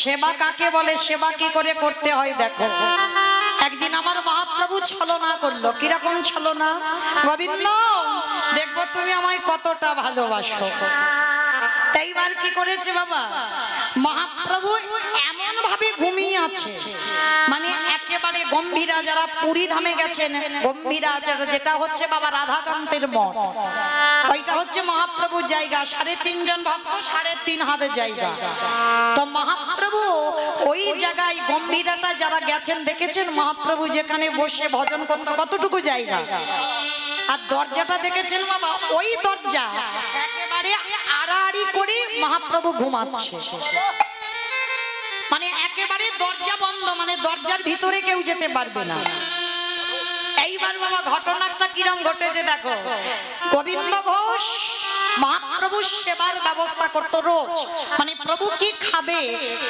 সেবা কাকে বলে, সেবা কি করে করতে হয় দেখো। একদিন আমার মহাপ্রভু ছলনা করলো। কিরকম ছলনা? গোবিন্দ, দেখবো তুমি আমায় কতটা ভালোবাসো। তাইবার কি করেছে বাবা, মহাপ্রভু এমন ভাবে ঘুমিয়ে আছে, মানে একেবারে গম্ভীরা, যারা পুরী ধামে গেছেন, গম্ভীরা যেটা হচ্ছে বাবা রাধাকান্তের মঠ, ওইটা হচ্ছে মহাপ্রভুর জায়গা। 3.5 জন ভক্ত, 3.5 হাতের জায়গা। তো মহাপ্রভু ওই জায়গায়, গম্ভীরাটা যারা গেছেন দেখেছেন, মহাপ্রভু যেখানে বসে ভজন করতে কতটুকু জায়গা, আর দরজাটা দেখেছেন বাবা, ওই দরজা একেবারে আড়াআড়ি করে মহাপ্রভু ঘুমাচ্ছে, মানে একেবারে দরজা বন্ধ, মানে দরজার ভিতরে কেউ যেতে পারবে না। এইবার বাবা ঘটনাটা কিরম ঘটেছে দেখো। গোবিন্দ ঘোষ মহাপ্রভু সেবার ব্যবস্থা করতো রোজ, মানে প্রভু কি খাবে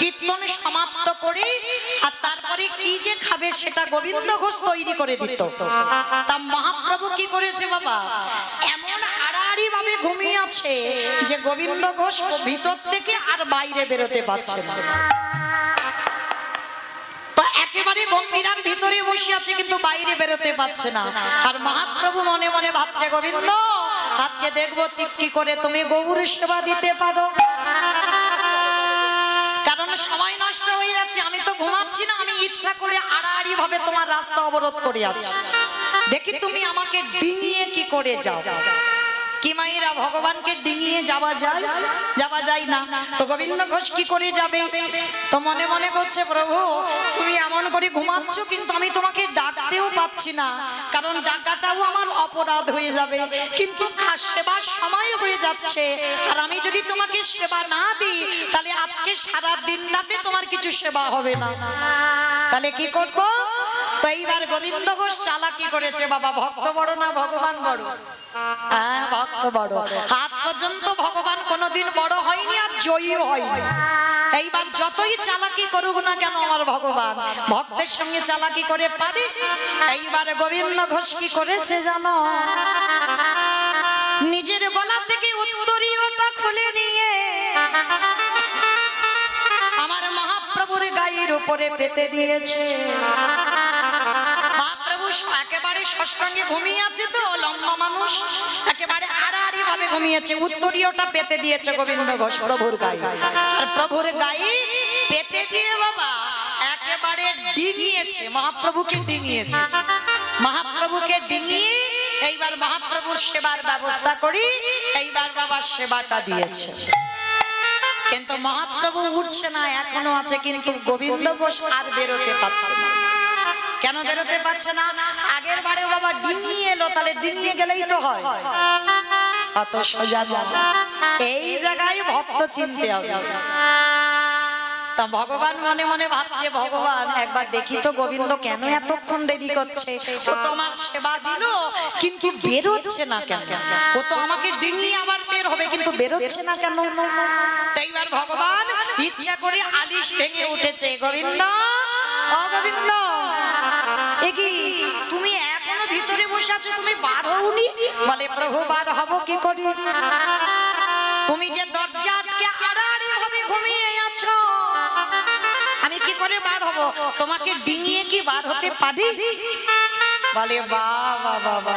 কীর্তন সমাপ্ত করে আর তারপরে কি যে খাবে সেটা গোবিন্দ ঘোষ তৈরি করে দিত। তা মহাপ্রভু কি করেছে বাবা, এমন আড়াআড়ি ভাবে ঘুমিয়ে আছে যে গোবিন্দ ঘোষ ভিতর থেকে আর বাইরে বেরোতে পারছে না। একেবারে গম্ভীরার ভিতরে বসে আছে কিন্তু বাইরে বেরোতে পারছে না। আর মহাপ্রভু মনে মনে ভাবছে, গোবিন্দ আজকে দেখবো কি করে তুমি গৌর সেবা দিতে পারো, কারণ সময় নষ্ট হয়ে যাচ্ছে, আমি তো ঘুমাচ্ছি না, আমি ইচ্ছা করে আড়াআড়ি ভাবে তোমার রাস্তা অবরোধ করে আছি, দেখি তুমি আমাকে ডিঙিয়ে কি করে যাও। কি মায়েরা, ভগবানকে ডিঙিয়ে যাওয়া যায়? যাওয়া যায় না। তো গোবিন্দ ঘোষ কি করে যাবে? তো মনে মনে করছে, প্রভু তুমি এমন করে ঘুমাচ্ছ কিন্তু আমি তোমাকে ডাকতেও পাচ্ছি না, কারণ ডাকাটাও আমার অপরাধ হয়ে যাবে, কিন্তু সেবার সময় হয়ে যাচ্ছে, আর আমি যদি তোমাকে সেবা না দিই তাহলে আজকে সারা দিন রাতে তোমার কিছু সেবা হবে না, তাহলে কি করব? তো এইবার গোবিন্দ ঘোষ চালাকি করেছে বাবা। ভক্ত বড় না ভগবান বড়? হ্যাঁ, ভক্ত বড়। আজ পর্যন্ত ভগবান কোনোদিন বড় হয়নি আর জয়ীও হয়নি। এইবার যতই চালাকি করুক না কেন আমার ভগবান ভক্তের সঙ্গে চালাকি করে পারে। এইবার গোবিন্দ ঘোষ কি করেছে জানো, নিজের গলা থেকে উত্তরীয়টা খুলে নিয়ে আমার মহাপ্রভুর গায়ের উপরে পেতে দিয়েছে। মহাপ্রভু একেবারে ষষ্ঠাঙ্গে ঘুমিয়ে আছে, তো লম্বা মানুষ, একেবারে আড়াআড়ি ভাবে ঘুমিয়েছে, উত্তরীয়টা পেতে দিয়েছে গোবিন্দ ঘোষ প্রভুর গায়ে। আর প্রভুর গায়ে পেতে দিয়ে বাবা একেবারে ডিঙিয়েছে, মহাপ্রভুকে ডিঙিয়েছে। মহাপ্রভুকে ডিঙিয়ে এইবার মহাপ্রভুর সেবার ব্যবস্থা করি, এইবার বাবা সেবাটা দিয়েছে। কিন্তু মহাপ্রভু উঠছে না, এখনো আছে, কিন্তু গোবিন্দ ঘোষ আর বেরোতে পারছে না। কেন বেরোতে পারছে না? আগের বারে বাবা ডিঙিয়ে এলো, তাহলে ডিঙিয়ে গেলেই তো হয়, অত সোজা না। এই জায়গায় ভক্ত চিনতে হবে। তা ভগবান মনে মনে ভাবছে, ভগবান একবার দেখি তো গোবিন্দ কেন এতক্ষণ দেরি করছে, ও তোমার সেবা দিল কিন্তু বেরোচ্ছে না কেন, ও তো আমাকে ডিঙিয়ে আবার বের হবে কিন্তু বেরোচ্ছে না কেন? তাই এবার ভগবান ইচ্ছা করে আলিশ ভেঙে উঠেছে, গোবিন্দ ও গোবিন্দ, এ কি তুমি এখনো ভিতরে বসে আছো, তুমি বার হওনি? বলে, প্রভু বার হব কি করে, তুমি যে দরজা আটকে আড়াআড়ি ভাবে ঘুমিয়ে আছো, আমি কি করে বার হব? তোমাকে ডিঙিয়ে কি বার হতে পারি? বলে, বাবা বাবা,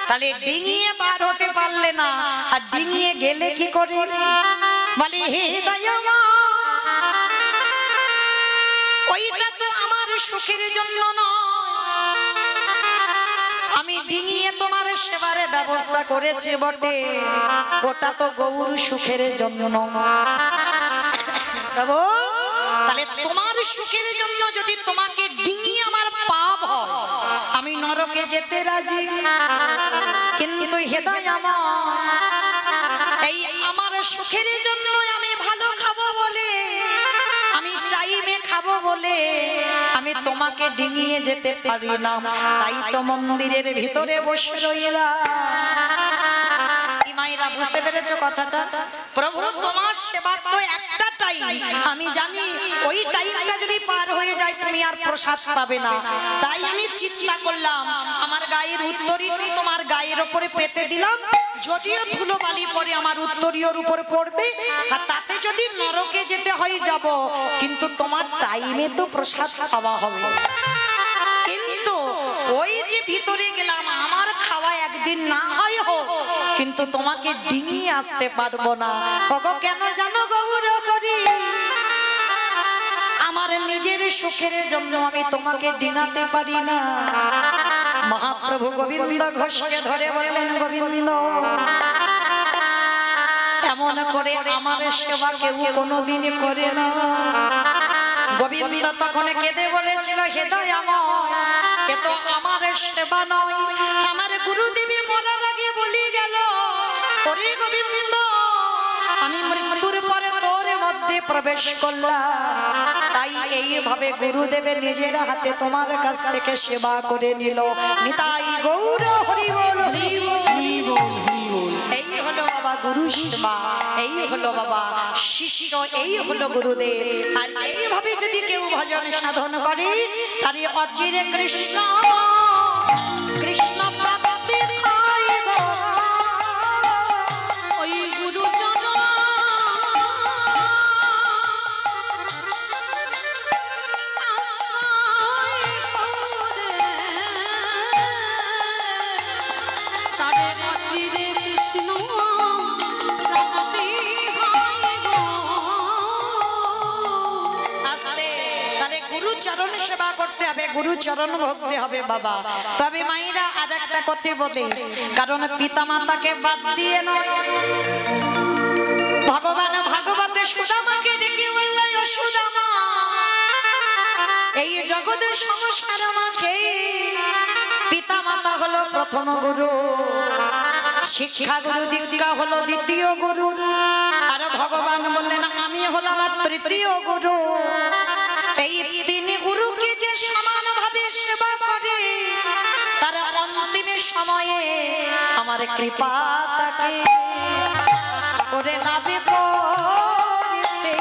তাহলে ডিঙিয়ে বার হতে পারলে না, আর ডিঙিয়ে গেলে কি করে? বলে, হে দয়াময়, ওইটা তো আমার সুখের জন্য নয়, আমি ডিঙিয়ে তোমার সেবারে ব্যবস্থা করেছি বটে, ওটা তো গৌর সুখের জন্য। প্রভু, তাহলে তোমার সুখের জন্য যদি তোমাকে ডিঙিয়ে আমার পাপ হয়, আমি নরকে যেতে রাজি, কিন্তু হে দয়াময়, এই আমার সুখের জন্য আমি ভালো খাবো বলে, আমি টাইমে খাবো বলে আমি তোমাকে ডিঙিয়ে যেতে পারি না, তাই তো মন্দিরের ভিতরে বসে রইলাম। মায়েরা বুঝতে পেরেছো কথাটা? প্রভু তোমার সেবা তো একটা টাইম, আমি জানি ওই ওই টাইমটা যদি পার হয়ে যায় তুমি আর প্রসাদ পাবে না। তাই আমি চিন্তা করলাম আমার গায়ের উত্তরীয় তোমার গায়ের উপরে পেতে দিলাম, যদিও ধুলো বালি পরে আমার উত্তরীয়র উপর পড়বে, আর তাতে যদি নরকে যেতে হয় যাব, কিন্তু তোমার টাইমে তো প্রসাদ খাওয়া হবে। কিন্তু ওই যে ভিতরে গেলাম, আমার খাওয়া একদিন না হয় হোক, কিন্তু তোমাকে ডিঙিয়ে আসতে পারবো না। ওগো কেন জানো গৌর করি, আমার নিজের সুখের জন্য আমি তোমাকে ডিঙাতে পারি না। মহাপ্রভু গোবিন্দ ঘোষকে ধরে বললেন, গোবিন্দ এমন করে আমার সেবা কেউ কোনোদিন করে না। গোবিন্দ তখন কেঁদে বলেছিল, হৃদয় এ তো আমার সেবা নয়, আমার গুরুদেবী মরার আগে বলি গেল, ওরে গোবিন্দ আমি মৃত্যুর পরে তোর মধ্যে প্রবেশ করলাম, তাই এইভাবে গুরুদেবের নিজের হাতে তোমার কাছ থেকে সেবা করে নিল। নিতাই গৌর হরি বল, হরি বল, হরি বল, হরি বল। এই হলো বাবা গুরু সেবা, এই হলো বাবা শিষ্য, এই হলো গুরুদেব। আর এইভাবে যদি কেউ ভজন সাধন করে, তার অচিরে কৃষ্ণ কৃষ্ণ প্রাপ্তি হয় গো। ওই গুরু চরণ সেবা করতে হবে, গুরু চরণ ভজতে হবে বাবা। তবে মায়েরা আর একটা কথা বলে, কারণ পিতা মাতাকে বাদ দিয়ে নয়, ভগবান ভাগবতে সুদামাকে ডেকে বললেন, ও সুদামা এই জগতের সংসার মাঝে পিতা মাতা হলো প্রথম গুরু, শিক্ষা গুরু দীক্ষা হলো দ্বিতীয় গুরু, আর ভগবান বললেন আমি হলাম তৃতীয় গুরু। এই তিন গুরুকে যে সমানভাবে সেবা করে, তার অন্তিম সময়ে আমার কৃপা তাকে করে নাবে পড়তে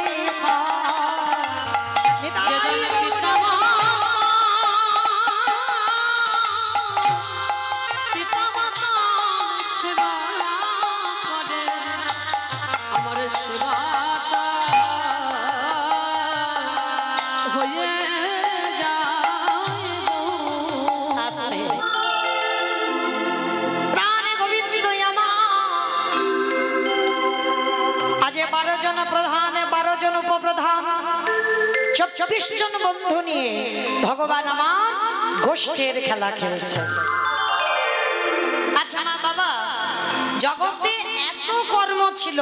প্রধান 12 জন উপপ্রধান 24 জন বন্ধু নিয়ে ভগবান আমার গোষ্ঠীর খেলা খেলছে। আচ্ছা মা বাবা, জগতে এত কর্ম ছিল,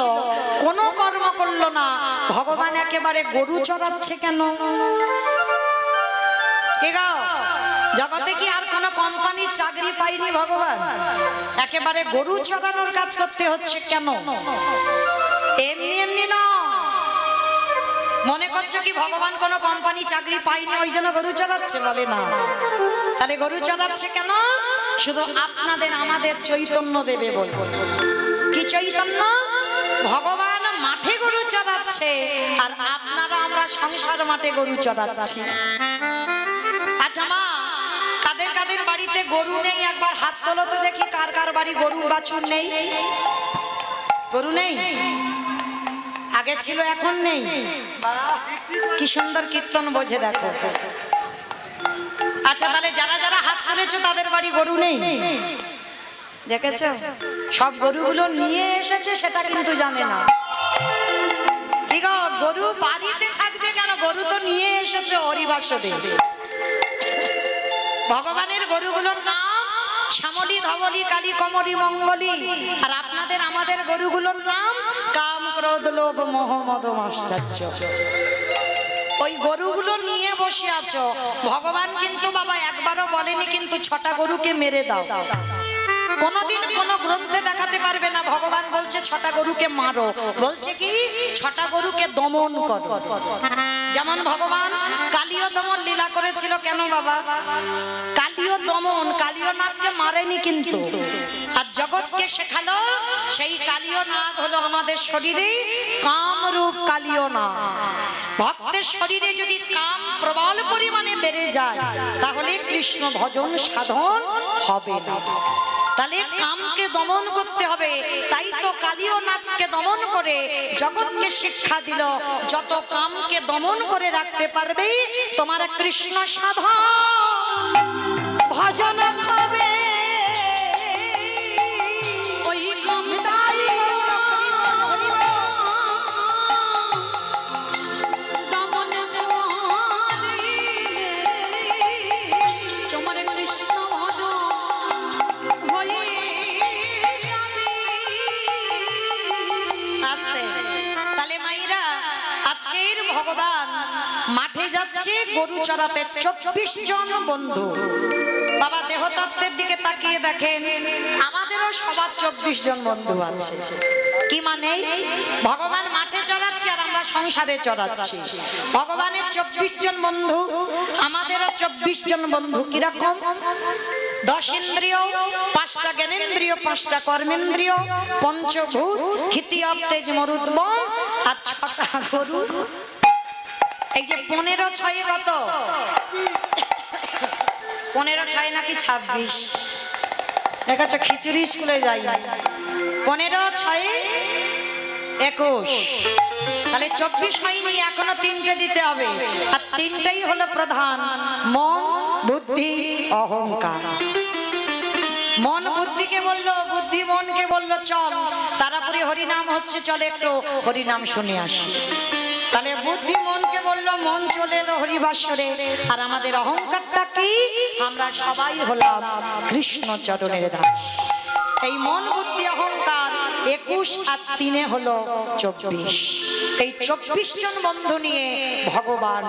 কোন কর্ম করলো না, ভগবান একেবারে গরু চড়াচ্ছে কেন? জগতে কি আর কোন কোম্পানির চাকরি পাইনি ভগবান? একেবারে গরু চড়ানোর কাজ করতে হচ্ছে কেন? এমনি এমনি না। মনে করছো কি ভগবান কোন কোম্পানি চাকরি পাইনি ওই জন্য গরু চড়াচ্ছে? বলে না। তাহলে গরু চড়াচ্ছে কেন? শুধু আপনাদের আমাদের চৈতন্য দেবে বলবো। কি চৈতন্য? ভগবান মাঠে গরু চড়াচ্ছে, আর আপনারা আমরা সংসার মাঠে গরু চড়াচ্ছি। আচ্ছা মা, কাদের কাদের বাড়িতে গরু নেই একবার হাত তোলো তো দেখি। কার কার বাড়ি গরু বাছুর নেই? গরু নেই? আগে ছিল এখন নেই? কি সুন্দর কীর্তন বোঝে দেখো। আচ্ছা তাহলে যারা যারা হাত তুলেছো তাদের বাড়ি গরু নেই? দেখেছো? সব গরুগুলো নিয়ে এসেছে সেটা কিন্তু জানে না। কি গো, গরু বাড়িতে থাকবে কেন? গরু তো নিয়ে এসেছে হরিবাসরে। ভগবানের গরুগুলোর নাম শ্যামলী, ধবলী, কালী, কমলী, মঙ্গলী। আর আপনাদের আমাদের গরুগুলোর নাম কাম, ক্রোধ, লোভ, মোহ, মদ, মাশ্চর্য। ওই গরুগুলো নিয়ে বসে আছো। ভগবান কিন্তু বাবা একবারও বলেনি কিন্তু 6টা গরুকে মেরে দাও। কোনদিন কোন গ্রন্থে দেখাতে পারবে না ভগবান বলছে 6টা গরুকে মারো। বলছে কি 6টা গরুকে দমন করো। যেমন ভগবান কালীয় দমন লীলা করেছিল। কেন বাবা? কালীয় দমন, কালীয় নাগকে মারেনি কিন্তু, আর জগৎকে শেখালো সেই কালীয় নাগ হলো আমাদের শরীরে কামরূপ কালীয় নাগ। ভক্তের ভক্তের শরীরে যদি কাম প্রবল পরিমাণে বেড়ে যায় তাহলে কৃষ্ণ ভজন সাধন হবে না। তাহলে কামকে দমন করতে হবে। তাই তো কালীয় নাগকে দমন করে জগৎকে শিক্ষা দিল, যত কামকে দমন করে রাখতে পারবে তোমার কৃষ্ণ সাধন ভজন হবে। ভগবান মাঠে যাচ্ছে গরু চড়াতে, 24 জন বন্ধু। বাবা দেহতত্ত্বের দিকে তাকিয়ে দেখেন, আমাদেরও সবার 24 জন বন্ধু আছে। কি মানে ভগবান মাঠে চড়াচ্ছে আর আমরা সংসারে চড়াচ্ছি। ভগবানের 24 জন বন্ধু, আমাদেরও 24 জন বন্ধু। কিরকম? 10 ইন্দ্রিয়, 5টা জ্ঞানেন্দ্রিয়, 5টা কর্মেন্দ্রিয়, পঞ্চভূত, ক্ষিতীয় তেজ মরুদ্ম আর 6টা গরু। এই যে 15 6 কত? 15 6 নাকি 26? দেখাচ্ছ খিচুড়ি স্কুলে যাই। 15 6 21, তাহলে 24 হয়নি, এখনো 3টে দিতে হবে। আর 3টাই হলো প্রধান, মন বুদ্ধি অহংকার। মন বুদ্ধিকে বললো, বুদ্ধি মনকে বললো চল তারাপুরি হরিনাম হচ্ছে, চলে একটু হরিনাম শুনে আসি। তাহলে বুদ্ধি মনকে বললো, মন চলে এলো হরিবাসরে। আর আমাদের অহংকারটা কি? আমরা সবাই হলাম কৃষ্ণ চরণের দাস। এই মন বুদ্ধি অহংকার 21 আর 3 হলো 24। এই 24 জন বন্ধু নিয়ে ভগবান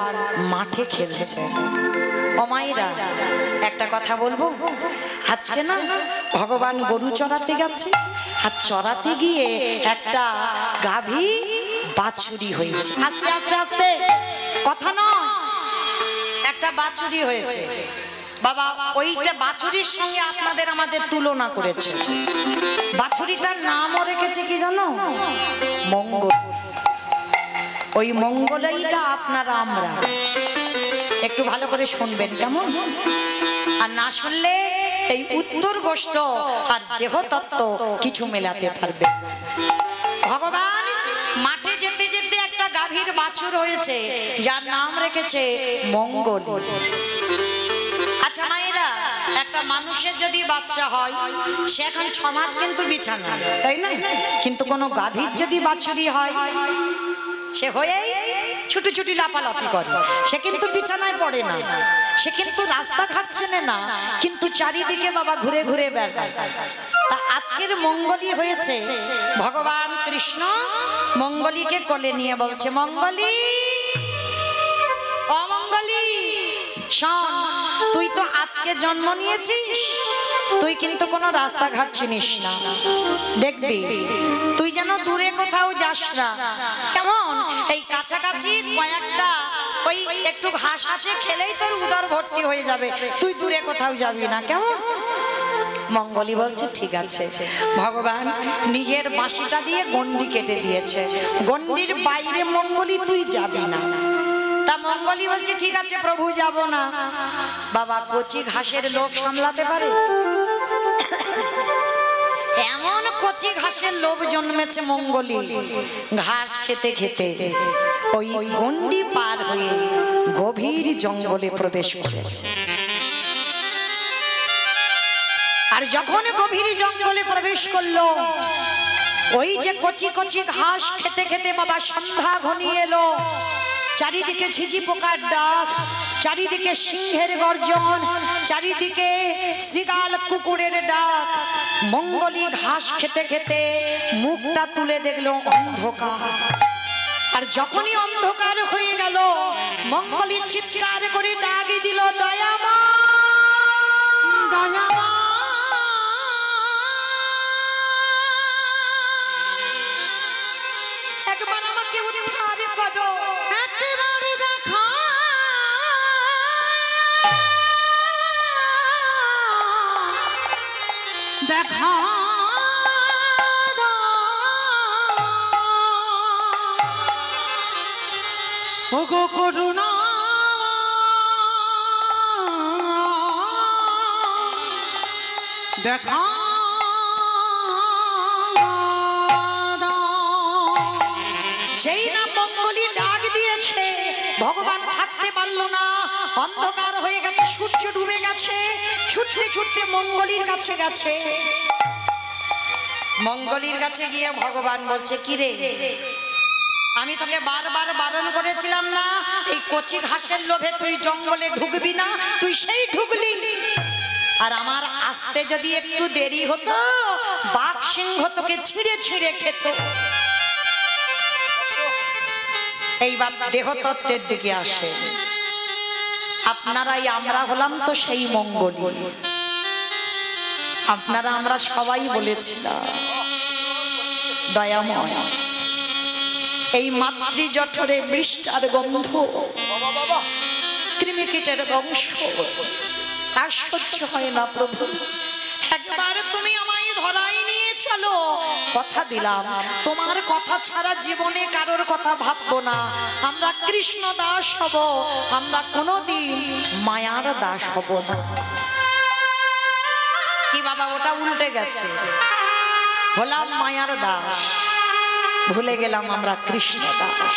মাঠে খেলছে। ও মায়েরা, একটা কথা বলবো, আজকে না ভগবান গরু চড়াতে গেছে, আর চড়াতে গিয়ে একটা গাভী বাছুরি হয়েছে। আস্তে আস্তে আস্তে, কথা নয়, একটা বাছুরি হয়েছে। বাবা ওইটা বাছুরির সঙ্গে আপনাদের আমাদের তুলনা করেছে। বাছুরিটার নামও রেখেছে কি জানো? মঙ্গল। ওই মঙ্গলইটা আপনারা আমরা একটু ভালো করে শুনবেন কেমন? আর না শুনলে এই উত্তর গোষ্ঠ আর দেহতত্ত্ব কিছু মেলাতে পারবে। ভগবান মাঠে যেতে যেতে একটা গাভীর বাছুর হয়েছে, যার নাম রেখেছে মঙ্গল। আচ্ছা মায়েরা, একটা মানুষের যদি বাচ্চা হয় সে এখন 6 মাস কিন্তু বিছানা, তাই না? কিন্তু কোনো গাভীর যদি বাছুরি হয় সে হয়ে ছুটি ছুটি লাপালাপি করে, সে কিন্তু বিছানায় পড়ে না, সে কিন্তু রাস্তাঘাট চেনে না, কিন্তু চারিদিকে বাবা ঘুরে ঘুরে বেড়ায়। তা আজকের মঙ্গলী হয়েছে, ভগবান কৃষ্ণ মঙ্গলীকে কোলে নিয়ে বলছে, মঙ্গলী অমঙ্গলী শোন, তুই তো আজকে জন্ম নিয়েছিস, তুই কিন্তু কোনো রাস্তাঘাট চিনিস না। দেখবি তুই যেন দূরে কোথাও যাস না, কেমন? এই কাছাকাছি কয়েকটা ওই একটু ঘাস আছে, খেলেই তোর উদর ভর্তি হয়ে যাবে, তুই দূরে কোথাও যাবি না, কেমন? মঙ্গলী বলছে ঠিক আছে। ভগবান নিজের বাঁশিটা দিয়ে গন্ডি কেটে দিয়েছে, গন্ডির বাইরে মঙ্গলী তুই যাবি না। তা মঙ্গলী বলছে ঠিক আছে প্রভু, যাব না। বাবা কচি ঘাসের লোভ সামলাতে পারে? এমন কচি ঘাসের লোভ জন্মেছে মঙ্গলী, ঘাস খেতে খেতে ওই গন্ডি পার হয়ে গভীর জঙ্গলে প্রবেশ করেছে। আর যখন গভীর জঙ্গলে প্রবেশ করলো, ওই যে কচি কচি ঘাস খেতে খেতে বাবা সন্ধ্যা ঘনিয়ে এলো, চারিদিকে ঝিঝি পোকার ডাক, চারিদিকে সিংহের গর্জন, চারিদিকে শ্রীগাল কুকুরের ডাক। মঙ্গলী ঘাস খেতে খেতে মুখটা তুলে দেখলো অন্ধকার। আর যখনই অন্ধকার হয়ে গেল, মঙ্গলী চিৎকার করে ডাক দিল, দয়ামা দয়ামা, একবার আমাকে উদ্ধার করো, একেবারে দেখা দেখা। ওগো করুণা দেখা সেই না মঙ্গলী ডাক দিয়েছে, ভগবান থাকতে পারলো না, অন্ধকার হয়ে গেছে, সূর্য ডুবে গেছে, ছুটতে ছুটতে মঙ্গলীর কাছে গেছে। মঙ্গলীর কাছে গিয়ে ভগবান বলছে, কিরে আমি তোকে বারবার বারণ করেছিলাম না এই কচি ঘাসের লোভে তুই জঙ্গলে ঢুকবি না, তুই সেই ঢুকলি। আর আমার আসতে যদি একটু দেরি হতো বাঘ সিংহ তোকে ছিঁড়ে ছিঁড়ে খেত। এইবার দেহতত্ত্বের দিকে আসে। আপনারাই আমরা হলাম তো সেই মঙ্গলী। আপনারা আমরা সবাই বলেছিলাম দয়াময় এই মাতৃ জঠরে বৃষ্টার গন্ধ, কৃমিকীটের ধ্বংস আর সহ্য হয় না প্রভু। একবার তুমি আমায় ধরাই নিয়ে চলো, কথা দিলাম তোমার কথা ছাড়া জীবনে কারোর কথা ভাববো না। আমরা কৃষ্ণ দাস হব, আমরা কোনোদিন মায়ার দাস হব না। কি বাবা ওটা উল্টে গেছে, হলাম মায়ার দাস, ভুলে গেলাম আমরা কৃষ্ণ দাস।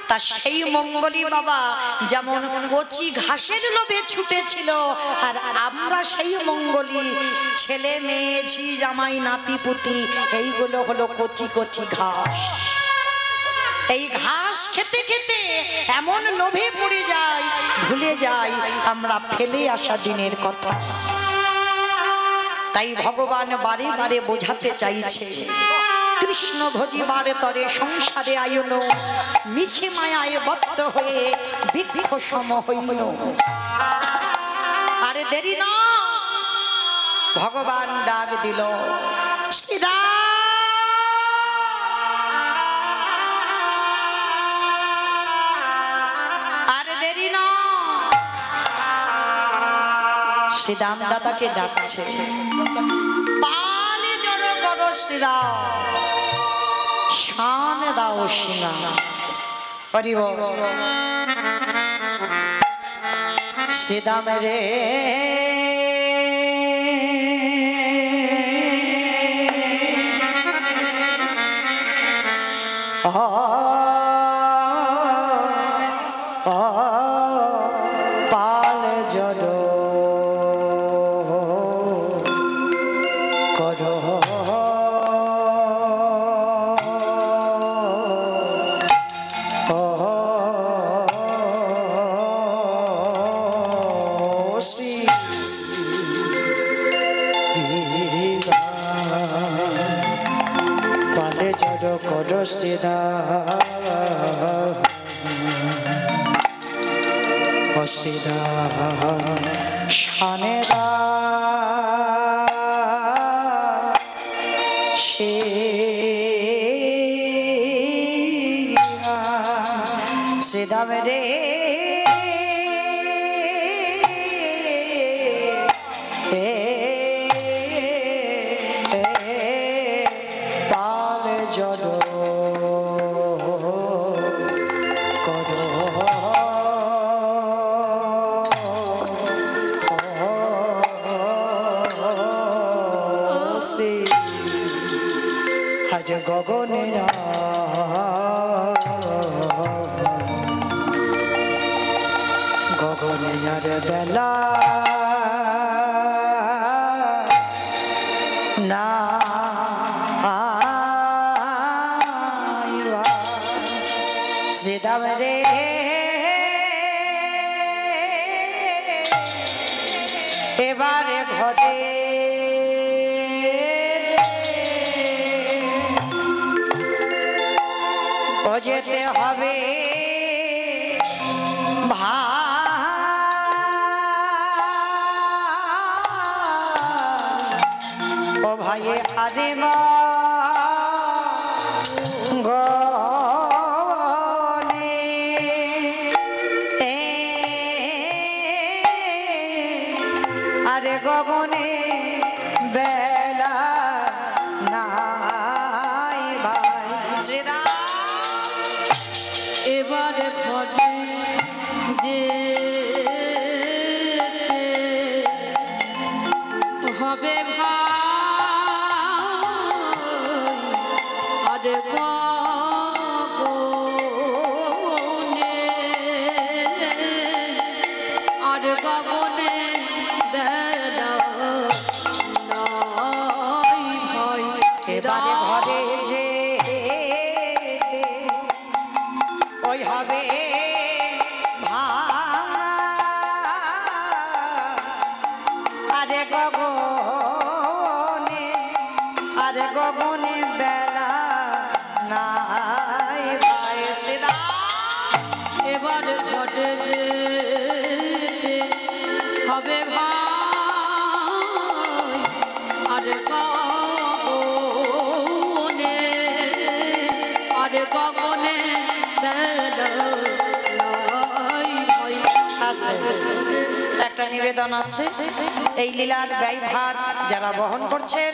তা সেই মঙ্গলী বাবা যেমন কচি ঘাসের লোভে ছুটেছিল, আর আমরা সেই মঙ্গলী ছেলে মেয়ে ঝি জামাই নাতি পুতি এইগুলো হলো কচি কচি ঘাস। এই ঘাস খেতে খেতে এমন লোভে পড়ে যাই, ভুলে যাই আমরা ফেলে আসা দিনের কথা। তাই ভগবান বারে বারে বোঝাতে চাইছে, কৃষ্ণ ভজিবার তরে সংসারে আয়ন, মিছে মায়ায় বদ্ধ হয়ে বৃক্ষ সম হইল। আরে দেরি না, ভগবান ডাক দিল, আরে দেরি না। শ্রীরাম দাদাকে ডাকছে, পালে জড়ো করো শ্রীরাম, শান দাও সিনা। হরি বল শ্রীরাম রে পাল জড়ো করো শানে দা সে শ্রীরাম রে পাল জড়ো আজ গগনে গগনে আর বেলা না শ্রীরাম রে এবারে ঘটে যেতে হবে ও ভাই আরে গনে আরে গগনে বেলা নাই ভাই শ্রীরাম এবারে ঘটে যে হবে ভাই আর গগনে আর গগনে বেলা নাই ভয় এবারে ঘরে যে ওই হবে আরে গগনে আরে গগনে বেলা নাই ভাই শ্রীদা এবার ঘটে হবে ভাই আর গগনে আর গগনে বেলা নাই ভয় একটা নিবেদন আছে এই লীলার ব্যয়ভার যারা বহন করছেন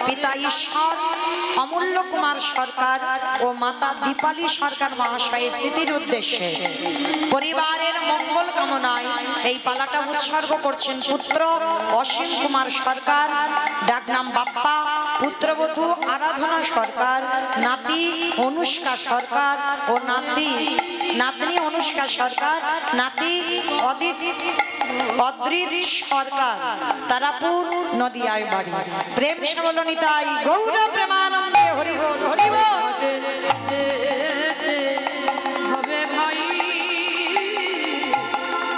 পিতা ঈশ্বর অমূল্য কুমার সরকার ও মাতা দীপালি সরকার মহাশয়ের স্মৃতির উদ্দেশ্যে পরিবারের মঙ্গল কামনায় এই পালাটা উৎসর্গ করছেন পুত্র অসীম কুমার সরকার ডাকনাম বাপ্পা, পুত্রবধূ আরাধনা সরকার, নাতি অনুষ্কা সরকার ও নাতনি অনুষ্কা সরকার, নাতি অদ্রিত সরকার, তারাপুর নদিয়ায় বাড়ি। প্রেম শ্যামলনিতাই গৌর প্রেমানন্দে হরি বল হরি বল। হবে ভাই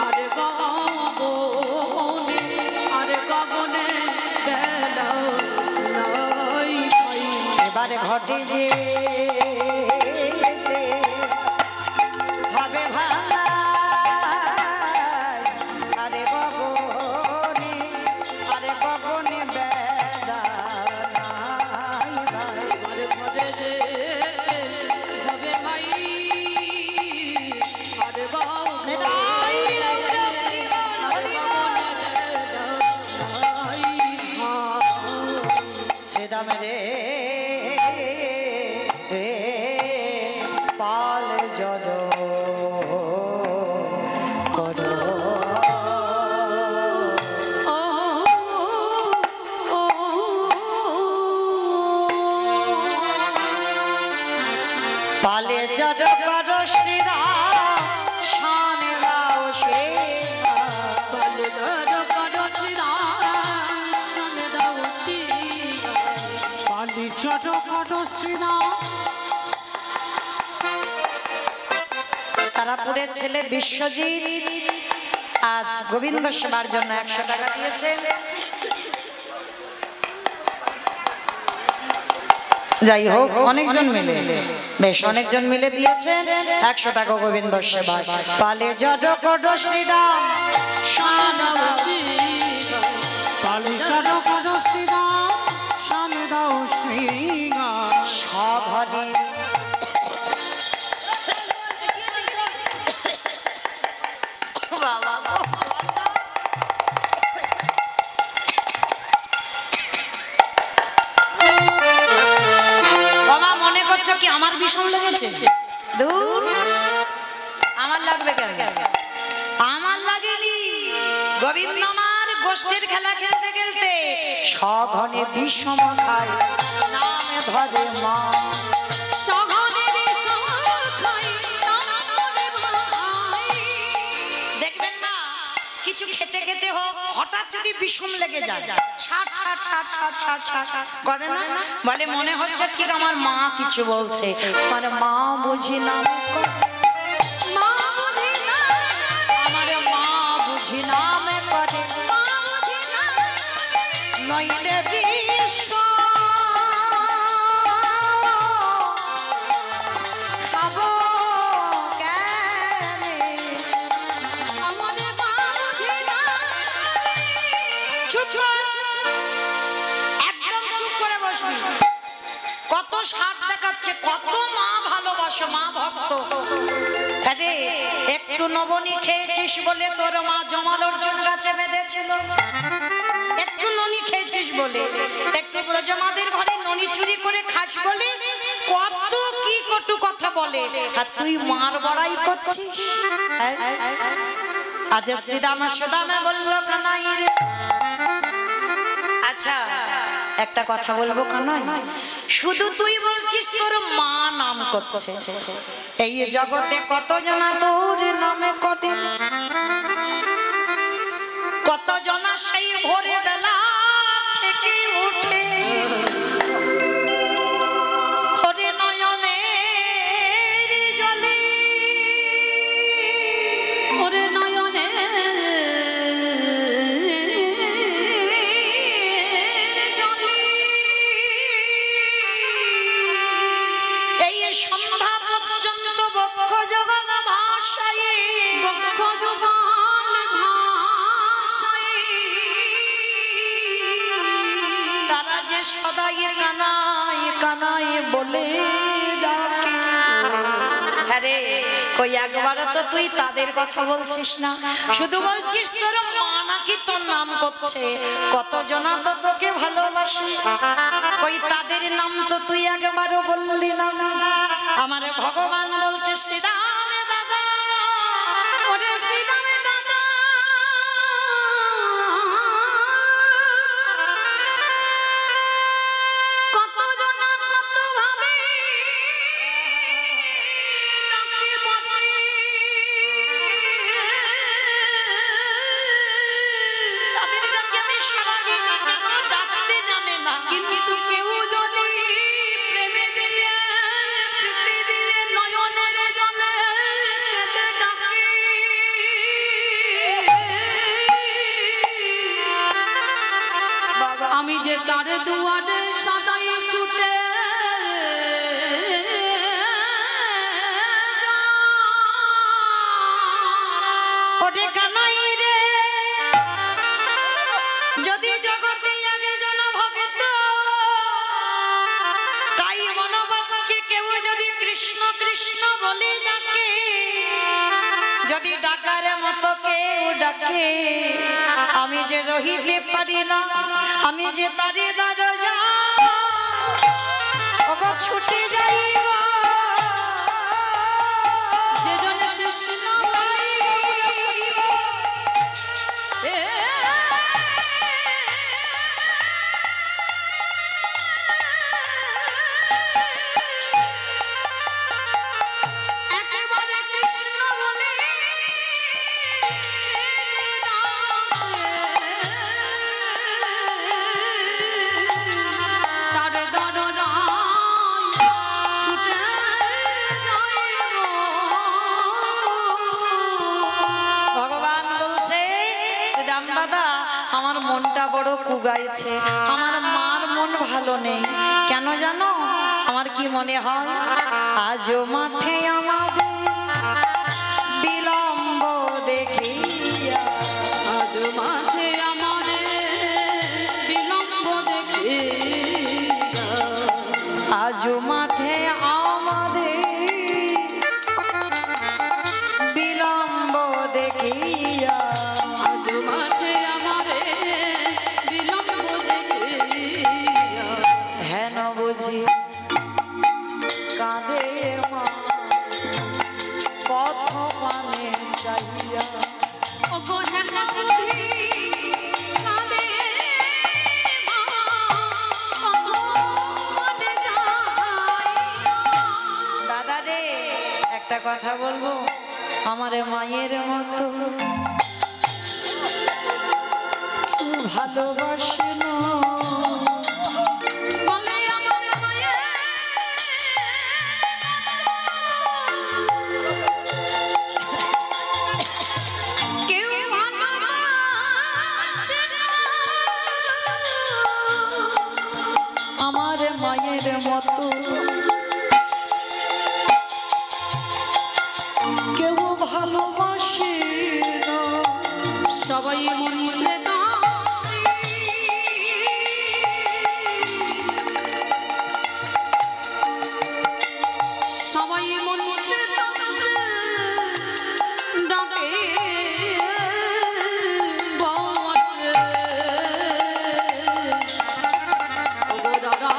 আর গগনে আর গগনে বেলা নাই ভাই এবারে ঘটে যে হবে ভাই আরে গগনে আরে গগনে বেলা নাই ভাই। ঘরে ঘরে রে হবে ভাই আর গগনে নিতাই গৌর হরি বল হরি বল। শ্রীদাম রে পাল জড় করো পালে জড় করো শ্রীরাম শানে দাও সে তারাপুরের ছেলে বিশ্বজিৎ আজ গোবিন্দ সেবার জন্য 100 টাকা দিয়েছেন। যাই হোক অনেকজন মিলে বেশ অনেকজন মিলে দিয়েছেন 100 টাকা গোবিন্দ সেবায়। পালে জড় করো শ্রীরাম শানে দাও সঘনে বাবা বাবা মনে করছো কি আমার ভীষণ লেগেছে? দূর আমার লাগবে কেন? আমার লাগেনি। গোবিন্দ আমার গোষ্ঠীর খেলা খেলতে খেলতে সঘনে বিষম খায় নামে ধরে মা দেখবেন না কিছু খেতে খেতে হোক হঠাৎ যদি বিষম লেগে যায় ষাট ষাট ষাট ষাট ষাট ষাট করে না বলে মনে হচ্ছে ঠিক আমার মা কিছু বলছে মানে মা বুঝি না আমার মা বুঝি নামে করে নইলে বিশ্ব খাবো কেনে চুপ কর একদম চুপ করে বসবি। কত স্বাদ দেখাচ্ছে কত মা ভালোবাসো মা ভক্ত। আরে একটু নবনী খেয়েছিস বলে তোর মা জমাল অর্জুন গাছে বেঁধেছিল, একটু ননি খেয়েছিস বলে, একটু ব্রজমাদের ঘরে ননি চুরি করে খাস বলে কত কি কটু কথা বলে আর তুই মার বড়াই করছিস। আজ শ্রীরাম সুদামে বলল কানাই রে, আচ্ছা একটা কথা বলবো কানাই, শুধু তুই বলছিস তোর মা নাম করছে, এই জগতে কত জনা তোর নামে করে, কত জনা সেই ভোরে বেলা থেকে উঠে হরে নয়নের জলে, ওরে নয়নে এই সন্ধ্যা পর্যন্ত বক্ষ জগন ভাষায়, বক্ষ জগন ভাষায় তারা যে সদাই কানাই কানাই বলে ডাকে। আরে কই একবার তো তুই তাদের কথা বলছিস না, শুধু বলছিস তোর মা নাকি তোর নাম করছে, কত জনা তো তোকে ভালোবাসে, কই তাদের নাম তো তুই একবারও বললি না। আমারে ভগবান বলছে শ্রীরামে দাদা, ওরে শ্রীরামে দাদা কত জনা কত ভাবে নাকি বলে, তাদের ডাকে আমি সারা দিন ডাকতে জানে না, কিন্তু কেউ যদি প্রেমে দিয়ে প্রীতি দিয়ে নয়নের জলে কেঁদে ডাকে, বাবা আমি যে তার দুয়ারে সদাই ছুটে ওরে কানাই রে, যদি জগতে একজন ভক্ত তাই মনোবাক্যে কেউ যদি কৃষ্ণ কৃষ্ণ বলে ডাকে, যদি ডাকার মতো কেউ ডাকে, আমি যে রহিতে পারি না, আমি যে তারে দরজা ওগো ছুটে যাই গো। যে জনে কৃষ্ণ এ একেবারে কৃষ্ণ বলে তার দরজায় ছুটে যাই গো। ভগবান বলছে শ্রীরাম দাদা আমার মনটা বড় কুগাইছে, আমার মার মন ভালো নেই, কেন জানো আমার কি মনে হয়, আজও মাঠে আমাদের বিলম্ব দেখিয়া, আজ মাঠে আমারে বিলম্ব দেখিয়া, আজও মাঠে আমাদের বিলম্ব দেখিয়া, আজ মাঠে আমারে বিলম্ব দেখিয়া, হেন বুঝি কাঁদে মা পথ পানে চাইয়া, ওগো হেন বুঝি কাঁদে মা পথে যাইয়া। দাদা রে একটা কথা বলবো, আমার মায়ের মতো কেউ ভালোবাসে না, বলে আমার মায়ের কেউ ভালোবাসে না, আমার মায়ের মতো কেউ ভালোবাসে না, সবাই মনে দাঁড়ি সবাই মনে ডাকে বটে। ওগো দাদা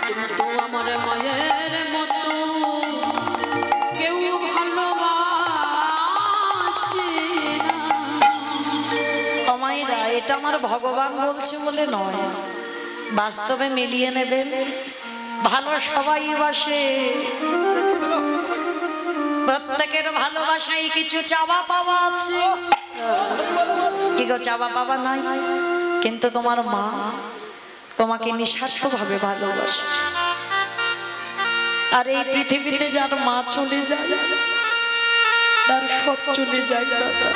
কিন্তু এটা আমার ভগবান বলছে বলে নয়, বাস্তবে মিলিয়ে নেবেন। ভালো সবাই বাসে, প্রত্যেকের ভালোবাসায় কিছু চাওয়া পাওয়া আছে। কি গো, চাওয়া পাওয়া নাই? কিন্তু তোমার মা তোমাকে নিঃস্বার্থভাবে ভালোবাসে। আর এই পৃথিবীতে যার মা চলে যায় তার সব চলে যায় দাদা।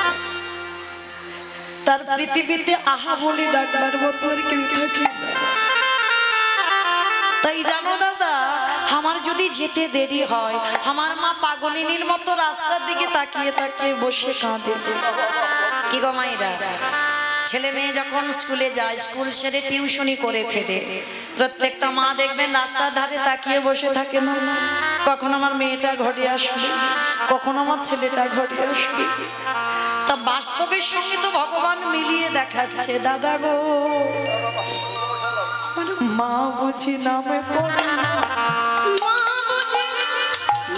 তার পৃথিবীতে আহা বলে ডাকবার মতো আর কেউ থাকে না। তাই জানো দাদা, আমার যদি যেতে দেরি হয়, আমার মা পাগলিনীর মতো রাস্তার দিকে তাকিয়ে তাকিয়ে বসে কাঁদে। কি গো মায়েরা, ছেলে মেয়ে যখন স্কুলে যায়, স্কুল সেরে টিউশনি করে ফেরে, প্রত্যেকটা মা দেখবেন রাস্তার ধারে তাকিয়ে বসে থাকে না, কখন আমার মেয়েটা ঘরে আসবে, কখন আমার ছেলেটা ঘরে আসবে। তা বাস্তবের সঙ্গে তো ভগবান মিলিয়ে দেখাচ্ছে। দাদা গো, আমার মা বুঝি নামে পড়ে না, মা বুঝি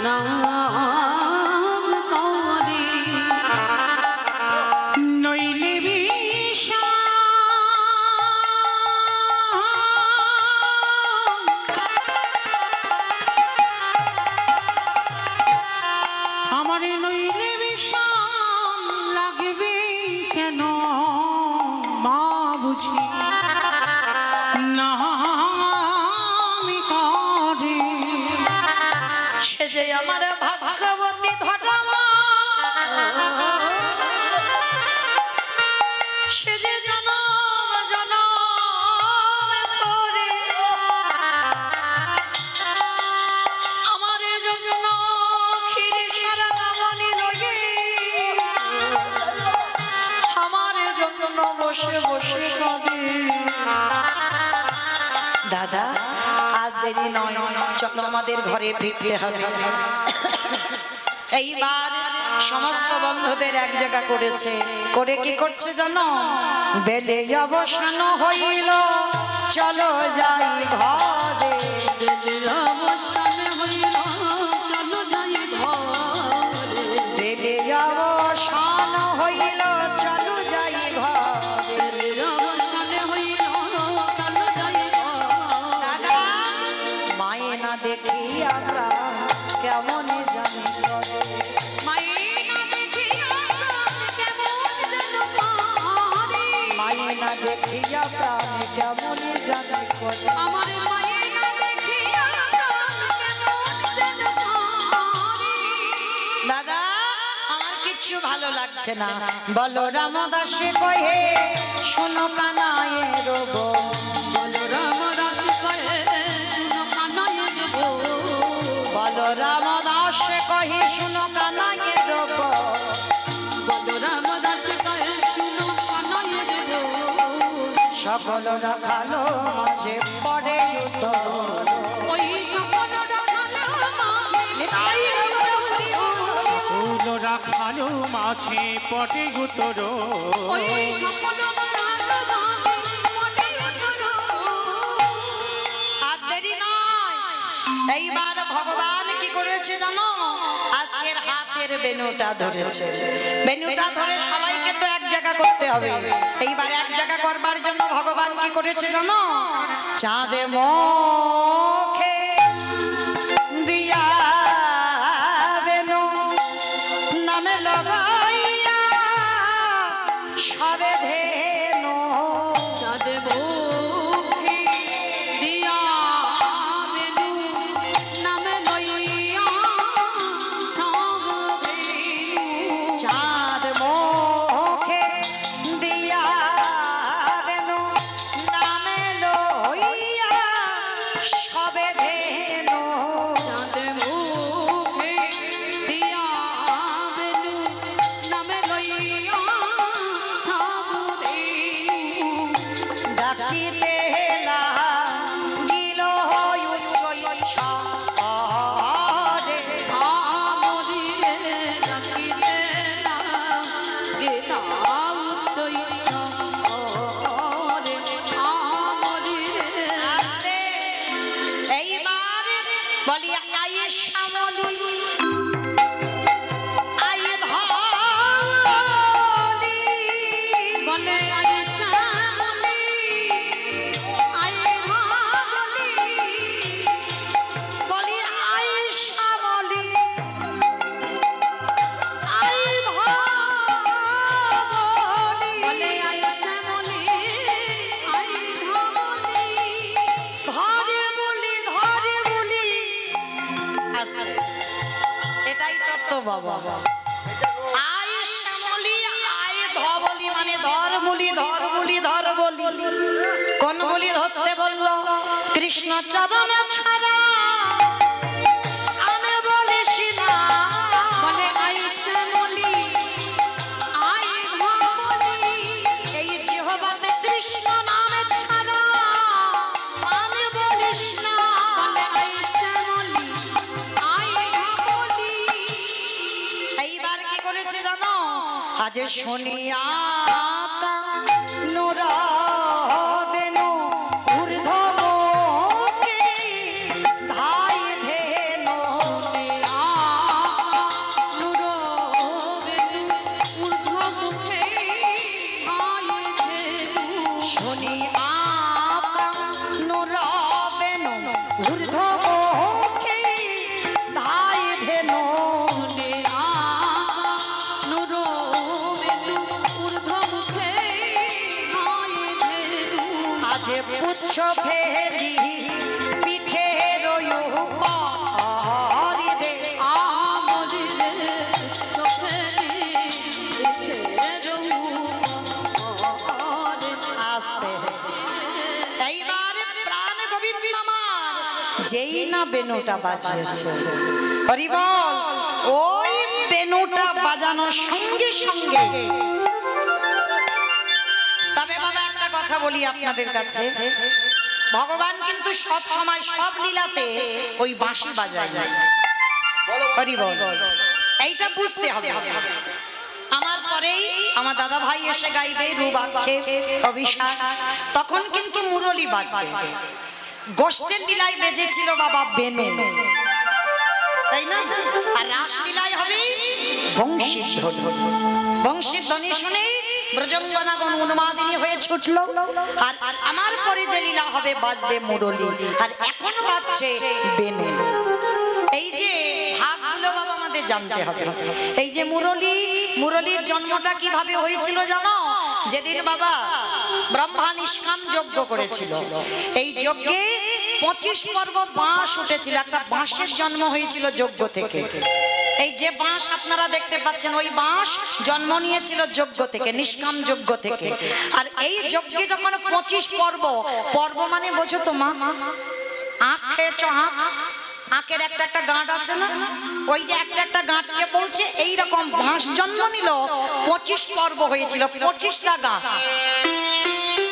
নাম করে, নইলে আমার নইলে বিষম লাগবে কেন, মা বুঝি নামি করে। সে যে আমার ভাগ্যবতী ধরা মা, সে যে জনম জনম ধরে আমার জন্য ক্ষীর সারা নামনি লগে, আমার জন্য বসে বসে কাঁদে। দাদা, আর দেরি নয়, চলো আমাদের ঘরে ফিরতে হবে। এইবার সমস্ত বন্ধুদের এক জায়গা করেছে, করে কি করছে জানো? বেলে অবসান হইল, চলো যাই ঘরে। অবসান হইল, চলো যাই ঘরে। বেলে অবসান হইল, চলো যাই ঘরে। অবসান হইল, চলো যাই ঘরে। দাদা, মায়ে না দেখিয়া প্রাণ কেমন জানি করে। মায়েরা দেখিয়া প্রাণ কেমন যেন করে। মায়েরা দেখিয়া প্রাণ কেমন জানি করে। আমার মায়েরা দেখিয়া প্রাণ কেমন যেন করে। দাদা, আমার কিচ্ছু ভালো লাগছে না। বলো রামদাসে কহে শোনো কানায়ে রব, বলরাম দাস কহে শুনো কানাইয়ের গো। বলো রামদাসে কহে শোনো কানায়ে রব। বলরাম দাস কহে শুনো কানাইয়ের গো। সকল রাখালো মাঝে পড়ে উত্তর। ওই সকল রাখালো মাঝে ফুল রাখালো মাঝে পটে গুতর, ওই সকল রাখালো মাঝে পড়ে উঠলো। আর দেরি নয়, এইবার ভগবান কি করেছে জানো? আজকের হাতের বেনুটা ধরেছে। বেনুটা ধরে সবাইকে তো এক জায়গা করতে হবে। এইবার এক জায়গা করবার জন্য ভগবান কি করেছে জানো? চাঁদে মুখে দিয়া বেনু নামে লাগাইয়া সবে ধেনু। চাঁদে মুখে দিয়া বেনু নামে লইয়া সব বেনু। চাঁদ মুখে দিয়া বেনু নামে লইয়া সবে ধেনু। তো বাবা, আই শ্যামলি আই ধবলি, মানে ধর বলি ধর বলি ধর বলি। কোন বলি ধরতে বললো? কৃষ্ণ চরণ ছাড়া আমি বলিস না। বলে আইসা বলি আই ধবলি, এই জিহ্বাতে কৃষ্ণ নাম ছাড়া আমি বলিস না। বলে আইসা বলি আই ধবলি। এইবার কি করেছে জানো? আজ শুনিয়া নোরা বেনু ঊর্ধ্বমুখে ধাই ধেনু। শুনিয়া নোরা বেনু ঊর্ধ্বমুখে ধাই ধেনু। আজ পুচ্ছ ফেরি পিঠে রয়ু পারি রে। আস্তে এইবার প্রাণ গোবিন্দ আমার যেই না বেনুটা বাজিয়েছে, হরি বল, ওই বেনুটা বাজানোর সঙ্গে সঙ্গে। তবে বাবা একটা কথা বলি আপনাদের কাছে, ভগবান কিন্তু সব সময় সব লীলাতে ওই বাঁশি বাজায় যায়। হরি বল, এইটা বুঝতে হবে। আমার পরেই আমার দাদা ভাই এসে গাইবে রূপাক্ষে অভিষেক, তখন কিন্তু মুরলি বাজবে। গোষ্ঠের লীলায় বেজেছিল বাবা বেনু, তাই না? আর রাস লীলায় হবে বংশীর ধ্বনি। বংশীর ধ্বনি শুনে ব্রজঙ্গনাগণ উন্মাদিনী হয়ে ছুটলো। আর আমার পরে যে লীলা হবে বাজবে মুরলি, আর এখন বাজছে বেনু। এই যে ভাগগুলো বাবা আমাদের জানতে হবে। এই যে মুরলির জন্মটা কিভাবে হয়েছিল জানো? যেদিন বাবা ব্রহ্মা নিষ্কাম যজ্ঞ করেছিল, এই যজ্ঞে 25 পর্ব বাঁশ উঠেছিল। একটা বাঁশের জন্ম হয়েছিল যজ্ঞ থেকে। এই যে বাঁশ আপনারা দেখতে পাচ্ছেন, ওই বাঁশ জন্ম নিয়েছিল যজ্ঞ থেকে, নিষ্কাম যজ্ঞ থেকে। আর এই যজ্ঞে যখন 25 পর্ব মানে বোঝো তো মা, আখ খেয়েছ? আখের একটা একটা গাঁট আছে না, ওই যে একটা একটা গাঁটকে বলছে এইরকম বাঁশ জন্ম নিল। 25 পর্ব হয়েছিল, 25টা গাঁট।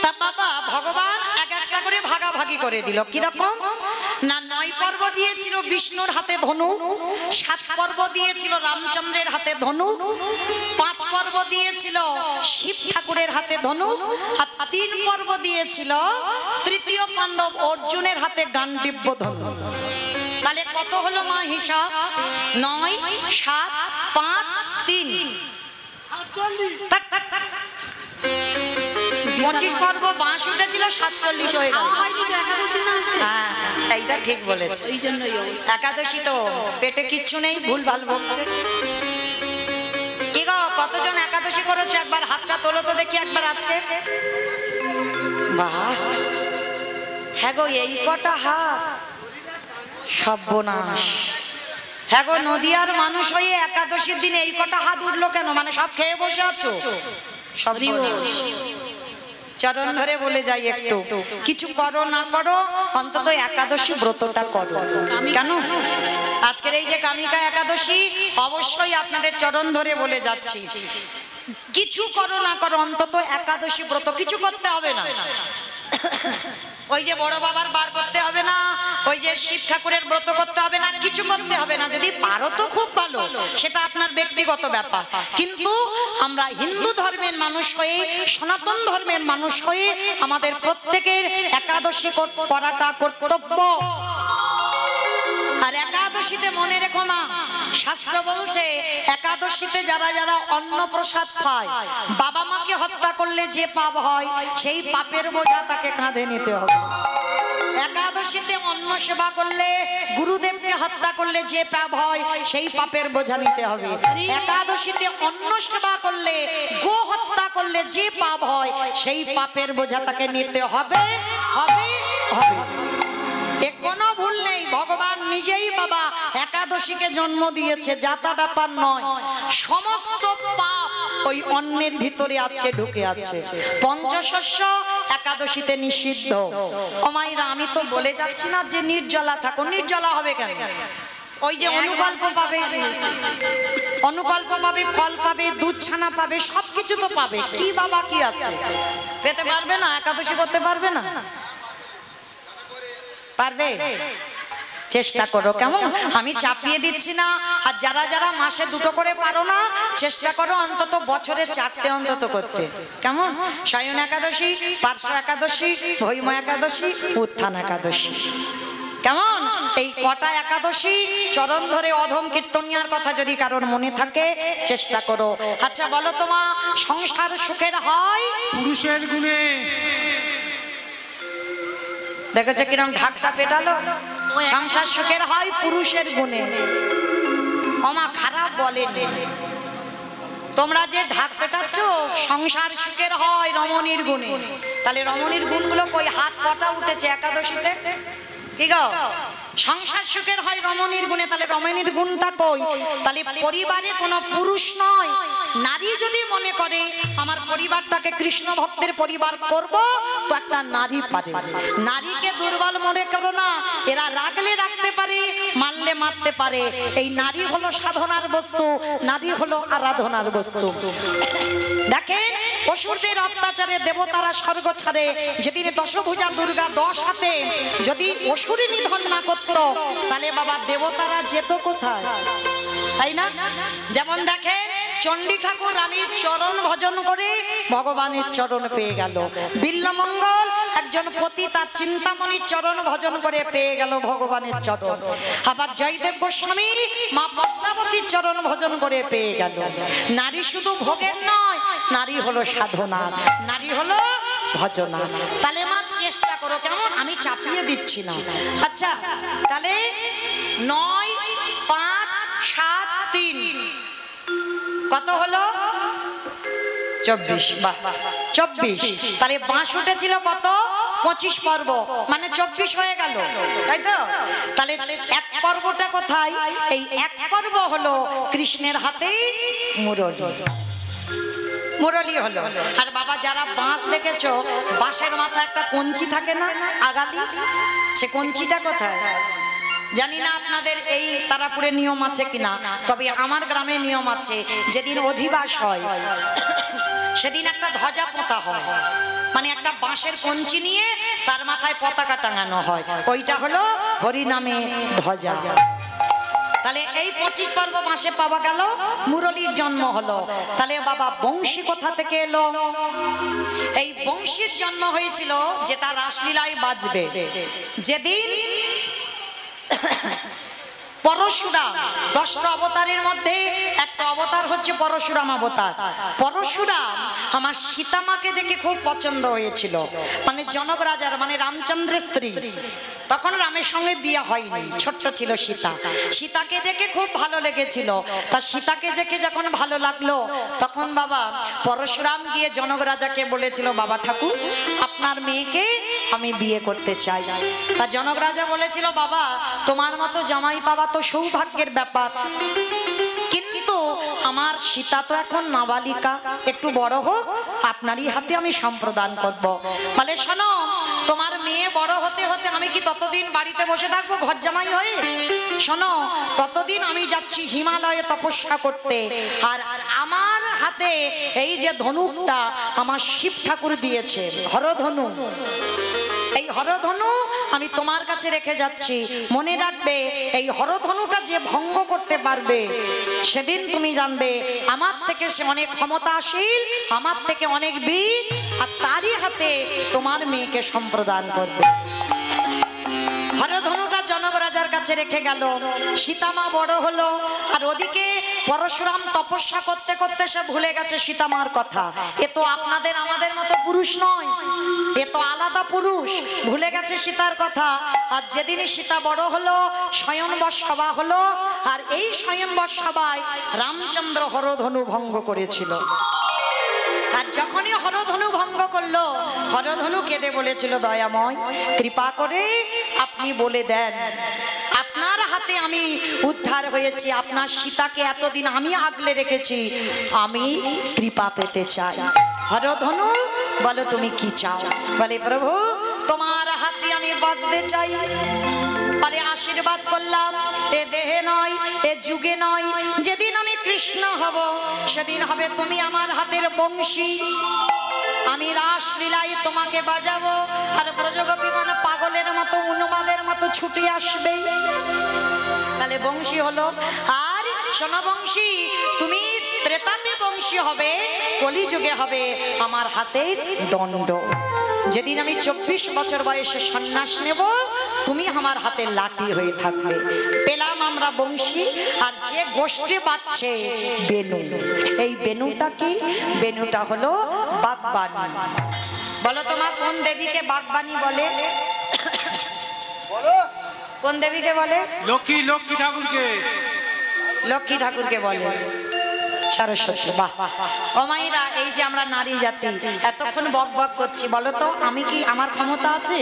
তা বাবা ভগবান এক একটা করে ভাগাভাগি করে দিল। কিরকম না, 9 পর্ব দিয়েছিল বিষ্ণুর হাতে ধনু, 7 পর্ব দিয়েছিল রামচন্দ্রের হাতে ধনু, 5 পর্ব দিয়েছিল শিব ঠাকুরের হাতে ধনু, আর 3 পর্ব দিয়েছিল তৃতীয় পাণ্ডব অর্জুনের হাতে গান্ডীব ধনু। তাহলে কত হলো মা হিসাব? 9, 7, 5, 3, 25 পর্ব বাঁশ উঠেছিল, 47 হয়ে গেল। হ্যাঁ, এইটা ঠিক বলেছে। একাদশী তো পেটে কিচ্ছু নেই, ভুল ভাল বকছে। কি গো, কতজন একাদশী করেছো? একবার হাতটা তোলো তো দেখি একবার আজকে। বাহ, হ্যাঁ গো, এই কটা হাত, সর্বনাশ। হ্যাঁ গো, নদিয়ার মানুষ হয়ে একাদশীর দিনে এই কটা হাত উঠলো কেন? মানে সব খেয়ে বসে আছো? চরণ ধরে বলে যাই, একটু কিছু করো না করো, অন্তত একাদশী ব্রতটা করো। কেন আজকের এই যে কামিকা একাদশী, অবশ্যই আপনাদের চরণ ধরে বলে যাচ্ছি, কিছু করো না করো, অন্তত একাদশী ব্রত কিছু করতে হবে না। ওই যে বড় বাবার বার করতে হবে না, ওই যে শিব ঠাকুরের ব্রত করতে হবে না, কিছু করতে হবে না। যদি পারো তো খুব ভালো, সেটা আপনার ব্যক্তিগত ব্যাপার। কিন্তু আমরা হিন্দু ধর্মের মানুষ হয়ে, সনাতন ধর্মের মানুষ হয়ে আমাদের প্রত্যেকের একাদশী করাটা কর্তব্য। আর একাদশীতে মনে রেখো মা, শাস্ত্র বলছে একাদশীতে যারা যারা অন্ন প্রসাদ খায়, বাবা মাকে হত্যা করলে যে পাপ হয়, সেই পাপের বোঝা তাকে কাঁধে নিতে হবে। একাদশীতে অন্ন সেবা করলে, গুরুদেবকে হত্যা করলে যে পাপ হয়, সেই পাপের বোঝা নিতে হবে। একাদশীতে অন্ন সেবা করলে, গো হত্যা করলে যে পাপ হয়, সেই পাপের বোঝা তাকে নিতে হবে হবে হবে। কোনো ভুল নেই, ভগবান নিজেই বাবা একাদশী একাদশীকে জন্ম দিয়েছে, যাতা ব্যাপার নয়। সমস্ত পাপ ওই অন্নের ভিতরে আজকে ঢুকে আছে। পঞ্চশস্য একাদশীতে নিষিদ্ধ। ও মাইরা, আমি তো বলে যাচ্ছি না যে নির্জলা থাকো, নির্জলা হবে কেন? ওই যে অনুকল্প পাবে, অনুকল্প পাবে, ফল পাবে, দুধ ছানা পাবে, সবকিছু তো পাবে। কি বাবা কি আছে? পেতে পারবে না? একাদশী করতে পারবে না? পারবে? চেষ্টা করো, কেমন? আমি চাপিয়ে দিচ্ছি না। আর যারা যারা মাসে 2টো করে পারো না, চেষ্টা করো অন্তত বছরে 4টে অন্তত করতে, কেমন? শয়ন একাদশী, পার্শ্ব একাদশী, ভৈম একাদশী, উত্থান একাদশী, কেমন? এই কটা একাদশী চরণ ধরে অধম কীর্তনিয়ার কথা যদি কারোর মনে থাকে চেষ্টা করো। আচ্ছা বলো তো মা, সংসার সুখের হয় পুরুষের গুণে। দেখেছে কিরম ঢাকটা পেটালো? সংসার সুখের হয় পুরুষের গুণে। ওমা খারাপ বলেনি, তোমরা যে ঢাক পেটাচ্ছ সংসার সুখের হয় রমণীর গুণে। তাহলে রমণীর গুণগুলো কই? হাত কটা উঠেছে একাদশীতে? কি গো? সংসার সুখের হয় রমণীর গুণে, তাহলে রমণীর গুণটা কই? তাহলে পরিবারে কোনো পুরুষ নয়, নারী যদি মনে করে আমার পরিবারটাকে কৃষ্ণ ভক্তের পরিবার করব, তো একটা নারী পারে। নারীকে দুর্বল মনে করো না, এরা রাগলে রাখতে পারে, মারলে মারতে পারে। এই নারী হলো সাধনার বস্তু, নারী হলো আরাধনার বস্তু। দেখেন অসুরদের অত্যাচারে দেবতারা স্বর্গ ছাড়ে। যেদিন দশভুজা দুর্গা 10 হাতে যদি অসুর নিধন না করতো, তাহলে বাবা দেবতারা যেত কোথায়? তাই না? যেমন দেখে চণ্ডী ঠাকুর রানীর চরণ ভজন করে ভগবানের চরণ পেয়ে গেল। বিল্লমঙ্গল একজন পতি তার চিন্তামণির চরণ ভজন করে পেয়ে গেল ভগবানের চরণ। আবার জয়দেব গোস্বামী মা পদ্মাবতীর চরণ ভজন করে পেয়ে গেল। নারী শুধু ভোগের নয়, নারী হলো সাধনা, নারী হলো ভজনা। তাহলে মা চেষ্টা করো, কেমন? আমি চাপিয়ে দিচ্ছি না। আচ্ছা তাহলে 9, 5, 7, 3 কত হলো? 24। বাহ, 24। তাহলে বাঁশ উঠেছিল কত? 25 পর্ব, মানে 24 হয়ে গেল, তাই তো? তাহলে এক পর্বটা কোথায়? এই এক পর্ব হলো কৃষ্ণের হাতে মুরলী। মুরলী হলো। আর বাবা যারা বাঁশ দেখেছো, বাঁশের মাথায় একটা কঞ্চি থাকে না, আগালি? সে কঞ্চিটা কোথায়? জানি না আপনাদের এই তারাপুরে নিয়ম আছে কিনা, তবে আমার গ্রামে নিয়ম আছে। যেদিন অধিবাস হয় সেদিন একটা ধ্বজা পোঁতা হয়, মানে একটা বাঁশের কঞ্চি নিয়ে তার মাথায় পতাকা টাঙানো হয়। ওইটা হলো হরিনামে ধ্বজা। তাহলে এই 25 পর্ব মাসে পাওয়া গেল, মুরলীর জন্ম হলো। তাহলে বাবা বংশী কোথা থেকে এলো? এই বংশীর জন্ম হয়েছিল যেটা রাসলীলায় বাজবে। যেদিন পরশুরাম, 10টা অবতারের মধ্যে একটা অবতার হচ্ছে পরশুরাম অবতার। পরশুরাম আমার সীতামাকে দেখে খুব পছন্দ হয়েছিল, মানে জনক রাজার, মানে রামচন্দ্রের স্ত্রী। তখন রামের সঙ্গে বিয়ে হয়নি, ছোট্ট ছিল সীতা। সীতাকে দেখে খুব ভালো লেগেছিল। তার সীতাকে দেখে যখন ভালো লাগলো, তখন বাবা পরশুরাম গিয়ে জনক রাজাকে বলেছিল, বাবা ঠাকুর আপনার মেয়েকে আমি বিয়ে করতে চাই। তা জনক রাজা বলেছিল, বাবা তোমার মতো জামাই পাওয়া তো সৌভাগ্যের ব্যাপার, কিন্তু আমার সীতা তো এখন নাবালিকা, একটু বড় হোক, আপনারই হাতে আমি সম্প্রদান করব। বলে শোনো, তোমার মেয়ে বড় হতে হতে আমি কি ততদিন বাড়িতে বসে থাকবো ঘর জামাই হয়ে? শোনো, ততদিন আমি যাচ্ছি হিমালয়ে তপস্যা করতে। আর আমার হাতে এই যে ধনুকটা আমার শিব ঠাকুর দিয়েছে, হরধনু, এই হরধনু আমি তোমার কাছে রেখে যাচ্ছি। মনে রাখবে, এই হরধনুটা যে ভঙ্গ করতে পারবে, সেদিন তুমি জানবে আমার থেকে সে অনেক ক্ষমতাশীল, আমার থেকে অনেক বীর, আর তারই হাতে তোমার মেয়েকে সম্প্রদান করবে। হরধনুটা জনক রাজার কাছে রেখে গেল। সীতামা বড় হলো, আর ওদিকে পরশুরাম তপস্যা করতে করতে সে ভুলে গেছে সীতামার কথা। এ তো আপনাদের আমাদের মতো পুরুষ নয়, এ তো আলাদা পুরুষ, ভুলে গেছে সীতার কথা। আর যেদিনই সীতা বড় হলো, স্বয়ংবর সভা হলো, আর এই স্বয়ংবর সভায় রামচন্দ্র হরধনু ভঙ্গ করেছিল। আর যখনই হরধনু ভঙ্গ করলো, হরধনু কেঁদে বলেছিল, দয়াময় কৃপা করে আপনি বলে দেন আপনার আপনার হাতে আমি উদ্ধার হয়েছি, আপনার সীতাকে এতদিন আমি আগলে রেখেছি, আমি কৃপা পেতে চাই। হরধনু বলো তুমি কি চাও? বলে প্রভু তোমার হাতে আমি বাঁচতে চাই। বলে আশীর্বাদ করলাম, এ দেহে নয়, এ যুগে নয়, যেদিন আমি কৃষ্ণ হব সেদিন হবে তুমি আমার হাতের বংশী। আমি রাসলীলায় তোমাকে বাজাবো, আর ব্রজগোপী মানে পাগলের মতো উন্মাদের মতো ছুটে আসবে। তাহলে বংশী হলো। আর সোনা বংশী, তুমি ত্রেতাতে বংশী হবে, কলিযুগে হবে আমার হাতের দণ্ড। যেদিন আমি 24 বছর বয়সে সন্ন্যাস নেব, তুমি আমার হাতে লাঠি হয়ে থাকবে। পেলাম আমরা বংশী, আর যে গোষ্ঠী বাজছে বেনু। এই বেনুটা কি? বেনুটা হলো বাগবানী। বলো তোমার কোন দেবীকে বাগবানী বলে? কোন দেবীকে বলে? লক্ষ্মী ঠাকুরকে। লক্ষ্মী ঠাকুরকে বলে সরস্বতী। বাহ! ও মায়েরা, এই যে আমরা নারী জাতি এতক্ষণ বক বক করছি, বলো তো আমি কি, আমার ক্ষমতা আছে?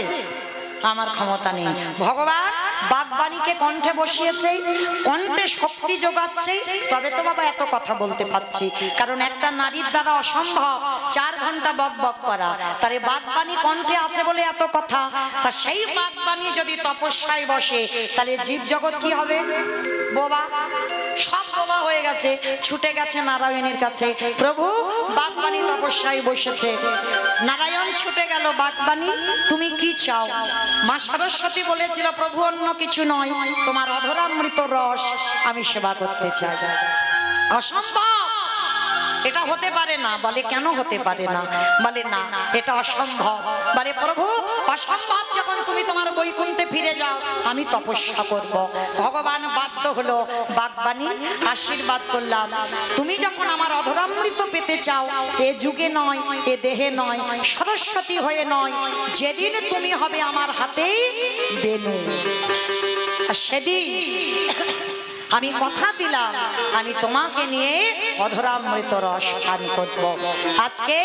আমার ক্ষমতা নেই। ভগবান বাগবাণীকে কণ্ঠে বসিয়েছে, কণ্ঠে শক্তি যোগাচ্ছে, তবে তো বাবা এত কথা বলতে পারছি। কারণ একটা নারীর দ্বারা অসম্ভব 4 ঘন্টা বক বক করা। তারে বাগবাণী কণ্ঠে আছে বলে এত কথা। তা সেই বাগবাণী যদি তপস্যায় বসে, তাহলে জীব জগৎ কি হবে? বোবা। সব বোবা হয়ে গেছে, ছুটে গেছে নারায়ণের কাছে। প্রভু বাগবাণী তপস্যায় বসেছে, নারায়ণ ছুটে গেল, বাগবাণী তুমি কি চাও? মা সরস্বতী বলেছিল, প্রভু অন্য কিছু নয়, তোমার অধরামৃত রস আমি সেবা করতে চাই। অসম্ভব, এটা হতে পারে না। বলে কেন হতে পারে না? বলে না, এটা অসম্ভব। বলে প্রভু অসম্ভব যখন তুমি তোমার বৈকুণ্ঠে ফিরে যাও, আমি তপস্যা করব। ভগবান বাধ্য হলো, বাগবাণী আশীর্বাদ করলাম, তুমি যখন আমার অধরামৃত পেতে চাও, এ যুগে নয়, এ দেহে নয়, সরস্বতী হয়ে নয়, যেদিন তুমি হবে আমার হাতে বেনু, আর সেদিন আমি কথা দিলাম আমি তোমাকে নিয়ে অধরামৃত রস পান করব। আজকে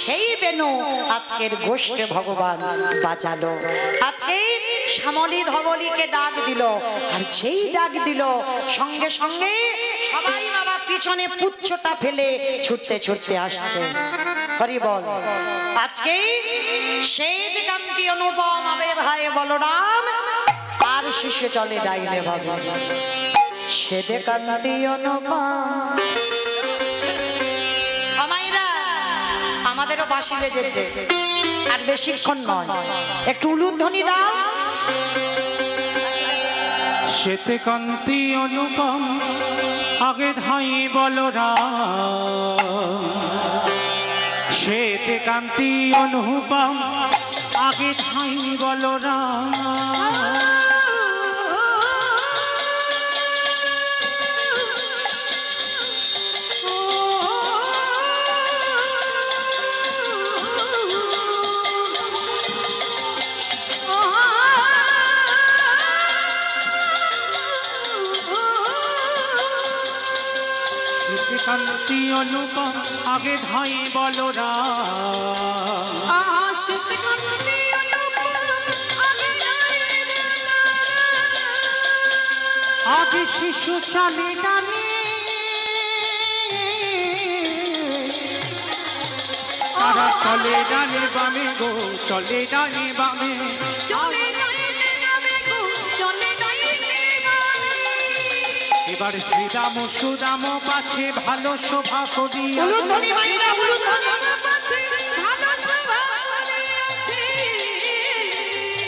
সেই বেনু, আজকের গোষ্ঠে ভগবান বাজালো। আজকে শ্যামলী ধবলীকে ডাক দিল, আর যেই ডাক দিল সঙ্গে সঙ্গে সবাই বাবা পিছনে পুচ্ছটা ফেলে ছুটতে ছুটতে আসছে। হরি বল। আজকে শ্বেত কান্তি অনুপম আবেদ হায় বলরাম, আর শিশু চলে ডাইলে বাবা শ্বেত কান্তি অনুপম। আমাইরা আমাদেরও বাঁশি বেজেছে, আর বেশিক্ষণ নয়, একটু উলুধ্বনি দাও। শ্বেত কান্তি অনুপম আগে ধাই বলরাম, শ্বেত কান্তি অনুপম আগে ধাই বলরাম। কান্তি অনুপম আগে ধাই বলরাম, আজ শিশু চলে ডানে, তারা চলে ডানে বামে গো, চলে ডানে বামে, এবার শ্রীরাম সুদাম পাছে ভালো শোভা করিয়া,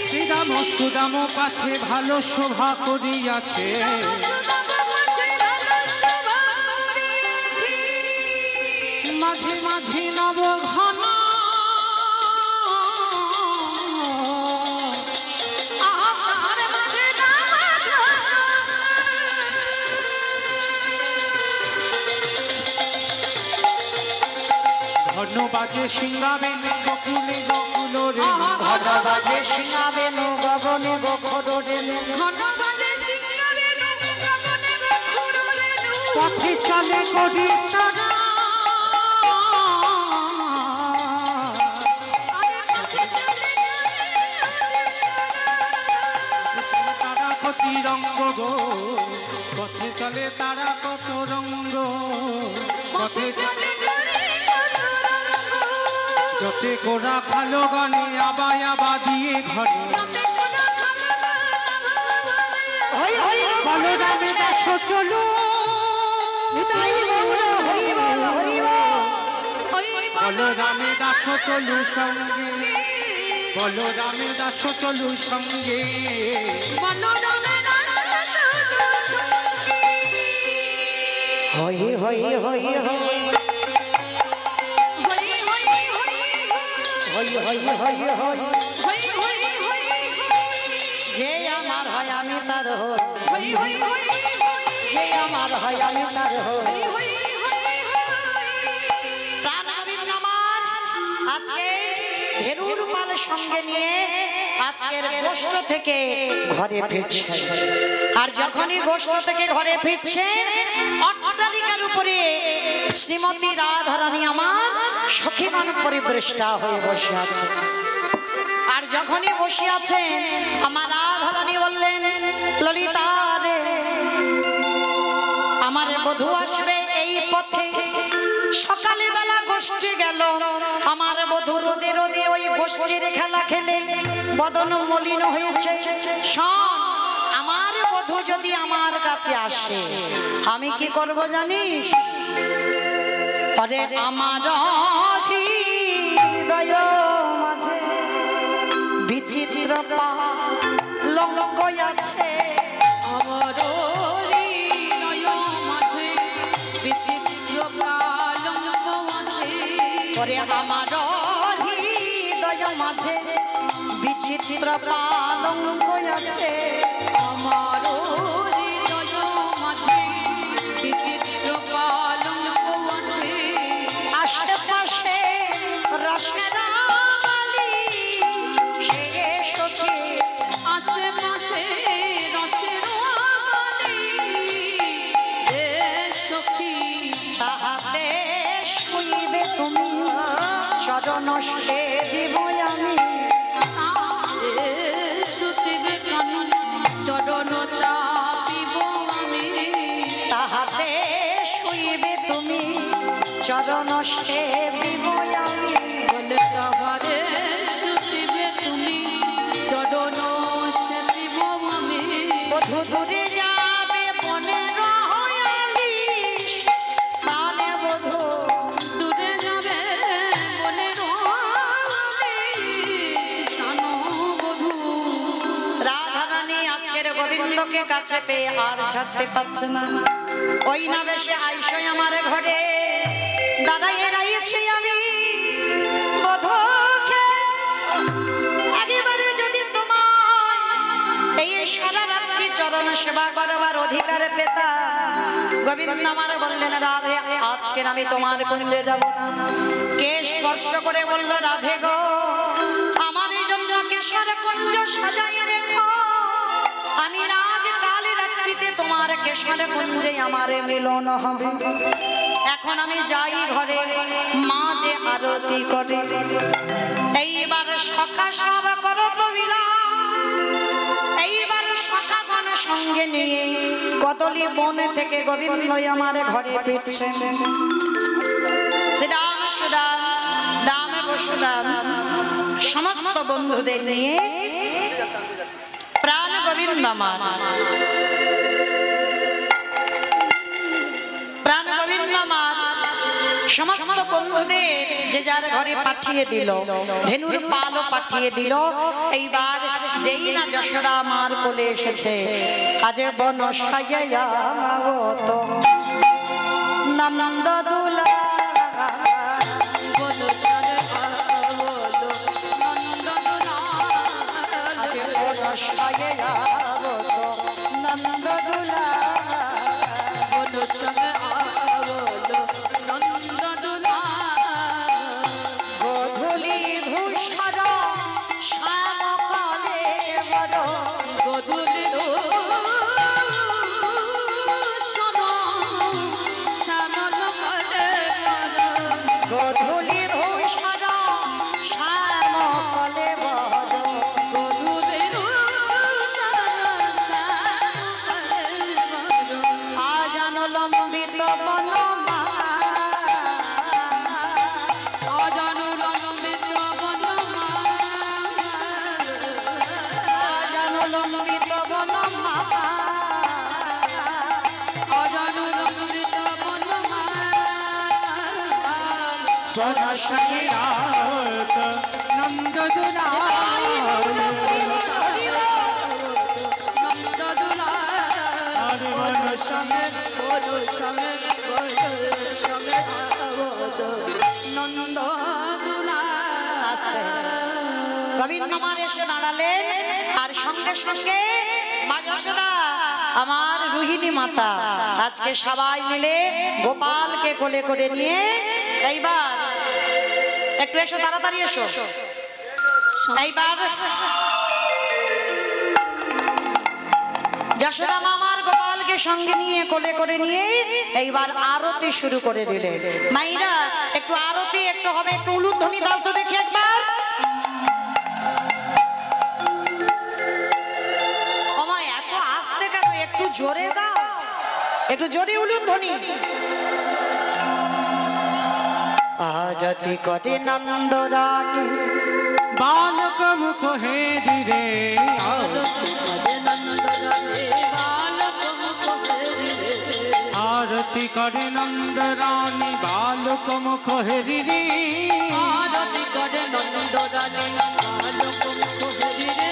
শ্রীরাম সুদাম পাছে ভালো শোভা করিয়াছে, মাঝে মাঝে নব ঘন ঘন বাজে সিংহাবে গকুলে গকুল রে, ঘন বাজে সিংহাবেন গগনে গখর রে, পথে চলে করি তারা, তারা ক্ষতি রঙ্গ গো পথে চলে তারা কত রঙ্গ পথে যতে গোড়া ভালো গানে আবাই আবা দিয়ে ঘরে বলরামে দাস চলো বলরামে দাস চলু সঙ্গে বলরামে দাস চলু সঙ্গে হই হই হই হই যে আমার হয় আমি তার হই যে আমার হয় আমি তার হই প্রাণ গোবিন্দ আমার আজকে ভেরুর পাল সঙ্গে নিয়ে আজকের গোষ্ঠ থেকে ঘরে ফিরছে আর যখনই গোষ্ঠ থেকে ঘরে ফিরছে অট্টালিকার উপরে শ্রীমতী রাধারানী আমার সখীগণ পরিবৃষ্টা হয়ে বসে আছে আর যখনই বসে আছেন আমার রাধারানী বললেন ললিতা রে আমার বধূ আসবে এই পথে সকালে বেলা গোষ্ঠী গেল আমার বধূ রোদে রোদে ওই গোষ্ঠীর খেলা খেলে বদন মলিন হয়েছে আমার বধূ যদি আমার কাছে আসে আমি কি করব জানিস আরে আমার হৃদয় মাঝে বিচিত্র পালঙ্ক আছে আমার হৃদয় মাঝে বিচিত্র পালঙ্ক আছে ওরে আমার হৃদয় মাঝে বিচিত্র পালঙ্ক আছে আমার হৃদয় মাঝে বিচিত্র পালঙ্ক আছে আশেপাশে রসের আলি সে সখী আশেপাশে রসের বালিশ রে সখী তাহাতে শুইবে তুমি চরণ সেবিব আমি সুতিবে কানন চরণ চাপিব আমি তাহাতে শুইবে তুমি চরণ সেবিব আমি বলে তাহারে সুতিবে তুমি চরণ সেবিব আমি বধূ দূরে যাবে মনে রহয়ালিশ প্রাণে বধূ দূরে যাবে বলে রহিস শানো বধূ রাধারানী আজকের গোবিন্দকে কাছে পেয়ে আর ছাড়তে পারছে না ওই না বেশে আইসই আমার ঘরে দাঁড়াইয়ে রয়েছি আমি বধূকে একেবারে যদি তোমার এই সারা রাত্রি চরণ সেবা করবার অধিকার পেতা গোবিন্দ আমার বললেন রাধে আজকে আমি তোমার কুঞ্জে যাব না কে স্পর্শ করে বলল রাধে গো আমার এই জন্য কেশর কুঞ্জ সাজাইয়ে রেখো আমি রাজ কাল রাত্রিতে তোমার কেশর কুঞ্জে আমার মিলন হবে এখন আমি যাই ঘরে মা যে আরতি করে এইবার সখা সব করো তো এইবার সখাগণ সঙ্গে নিয়ে কদলি বন থেকে গোবিন্দ আমার ঘরে ফিরছে শ্রীরাম সুদাম দাম বসুদাম সমস্ত বন্ধুদের নিয়ে প্রাণ গোবিন্দ আমার প্রাণ গোবিন্দ আমার সমস্ত বন্ধুদের যে যার ঘরে পাঠিয়ে দিল ধেনুর পালও পাঠিয়ে দিল এইবার যেই না যশোদা মার কোলে এসেছে আজ বন সাজাইয়া তো নন্দ দুলা বলো সারে বলো নন্দ আজ বন সাজাইয়া তো নন্দ দুলা বলো সঙ্গে বলো নন্দ দুলা গধূলি ভূষর শ্যাম কালে বড় গধূলি শ্যামল কালে গধূলি ভূষর শ্যাম কালে বড় গধূলি শ্যামল লম্বিত বনমা অজানু লম্বিত বনমা অজানু লম্বিত বনমা অজানু লম্বিত বনমা বন সঙ্গে রাত নন্দ দুলাল নন্দদুলা আর বন সঙ্গে বল সঙ্গে নন্দদুলা গোবিন্দ আমার এসে দাঁড়ালেন আর সঙ্গে সঙ্গে মা যশোদা আমার রোহিণী মাতা আজকে সবাই মিলে গোপালকে কোলে করে নিয়ে এইবার একটু এসো তাড়াতাড়ি এসো এইবার যশোদা মা আমার গোপালকে সঙ্গে নিয়ে কোলে করে নিয়ে এইবার আরতি শুরু করে দিলে মাইরা একটু আরতি একটু হবে একটু উলুধ্বনি দাও তো দেখি একবার ওমা এত আস্তে কেন একটু জোরে দাও একটু জোরে উলুধ্বনি আরতি করে নন্দরানী বালক মুখ হেরি রে आरती करे नंद रानी बालक मुख हेरी रे आरती करे नंद रानी बालक मुख हेरी रे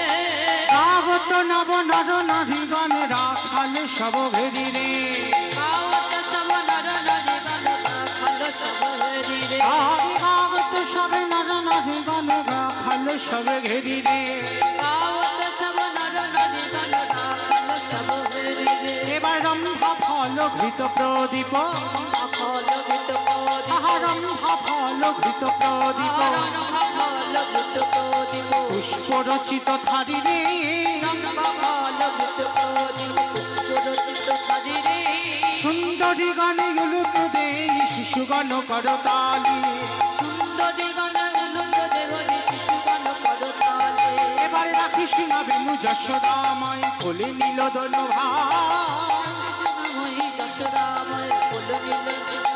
आवत नव नर नारी गण राखाल सब घेरी रे आवत सब नर नारी गण राखाल सब घेरी रे आवत सब नर नारी गण राखाल सब घेरी रे आवत सब नर नारी गण राखाल सब घेरी रे एबार रंभा फल घृत प्रदीप फल घृत प्रदीप रंभा फल घृत प्रदीप फल घृत प्रदीप पुष्प रचित थारी रे फल घृत प्रदीप पुष्प रचित थारी रे सुंदरी गाने उलुक दे शिशुगण करताली सुंदरी गण उलुक देवरी शिशुगण करताले এবারে রাখিস না বেনু যশোদাময় কোলে নিল দনু ভাই যশোদাময় কোলে নিল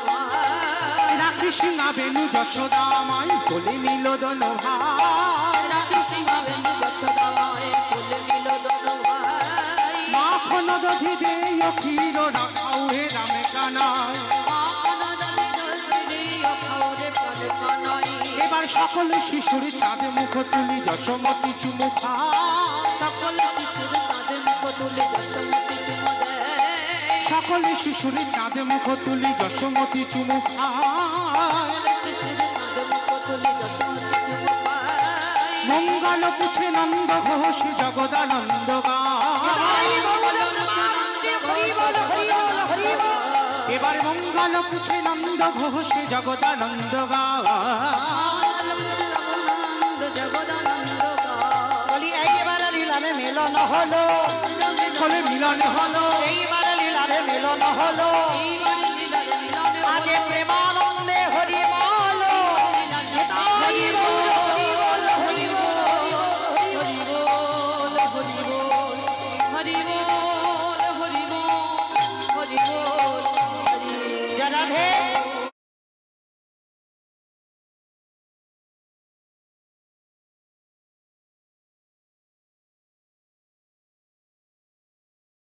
ভাই রাখিস না বেনু যশোদাময় কোলে নিল দনু ভাই রাখিস না বেনু যশোদাময় কোলে নিল দনু ভাই মাখন দধি দে অখির রাখাও হে রামে কানাই আপন দলে দলে অখাওরে প্রাণে কানাই এবার সকল শিশুর চাঁদে মুখ তুলি যশোমতি চুমু খায় সকল শিশুর চাঁদে মুখ তুলে যশোমতি চুমু দেয় সকল শিশুর চাঁদে মুখ তুলি যশোমতি চুমু খায় শিশুর চাঁদে মুখ তুলে যশোমতি চুমু পায় মঙ্গল পুছে নন্দ ঘোষ জগদানন্দ গায় এবার মঙ্গল পুছে নন্দ ঘোষ জগদানন্দ গায় জগদানন্দ বলি এইবার লীলারে মিলন হলো ফলে মিলন হলো এইবার লীলারে মিলন হলো আজ প্রেমানন্দে হরি বল হরি বল হরি বল হরি বল জয় রাধে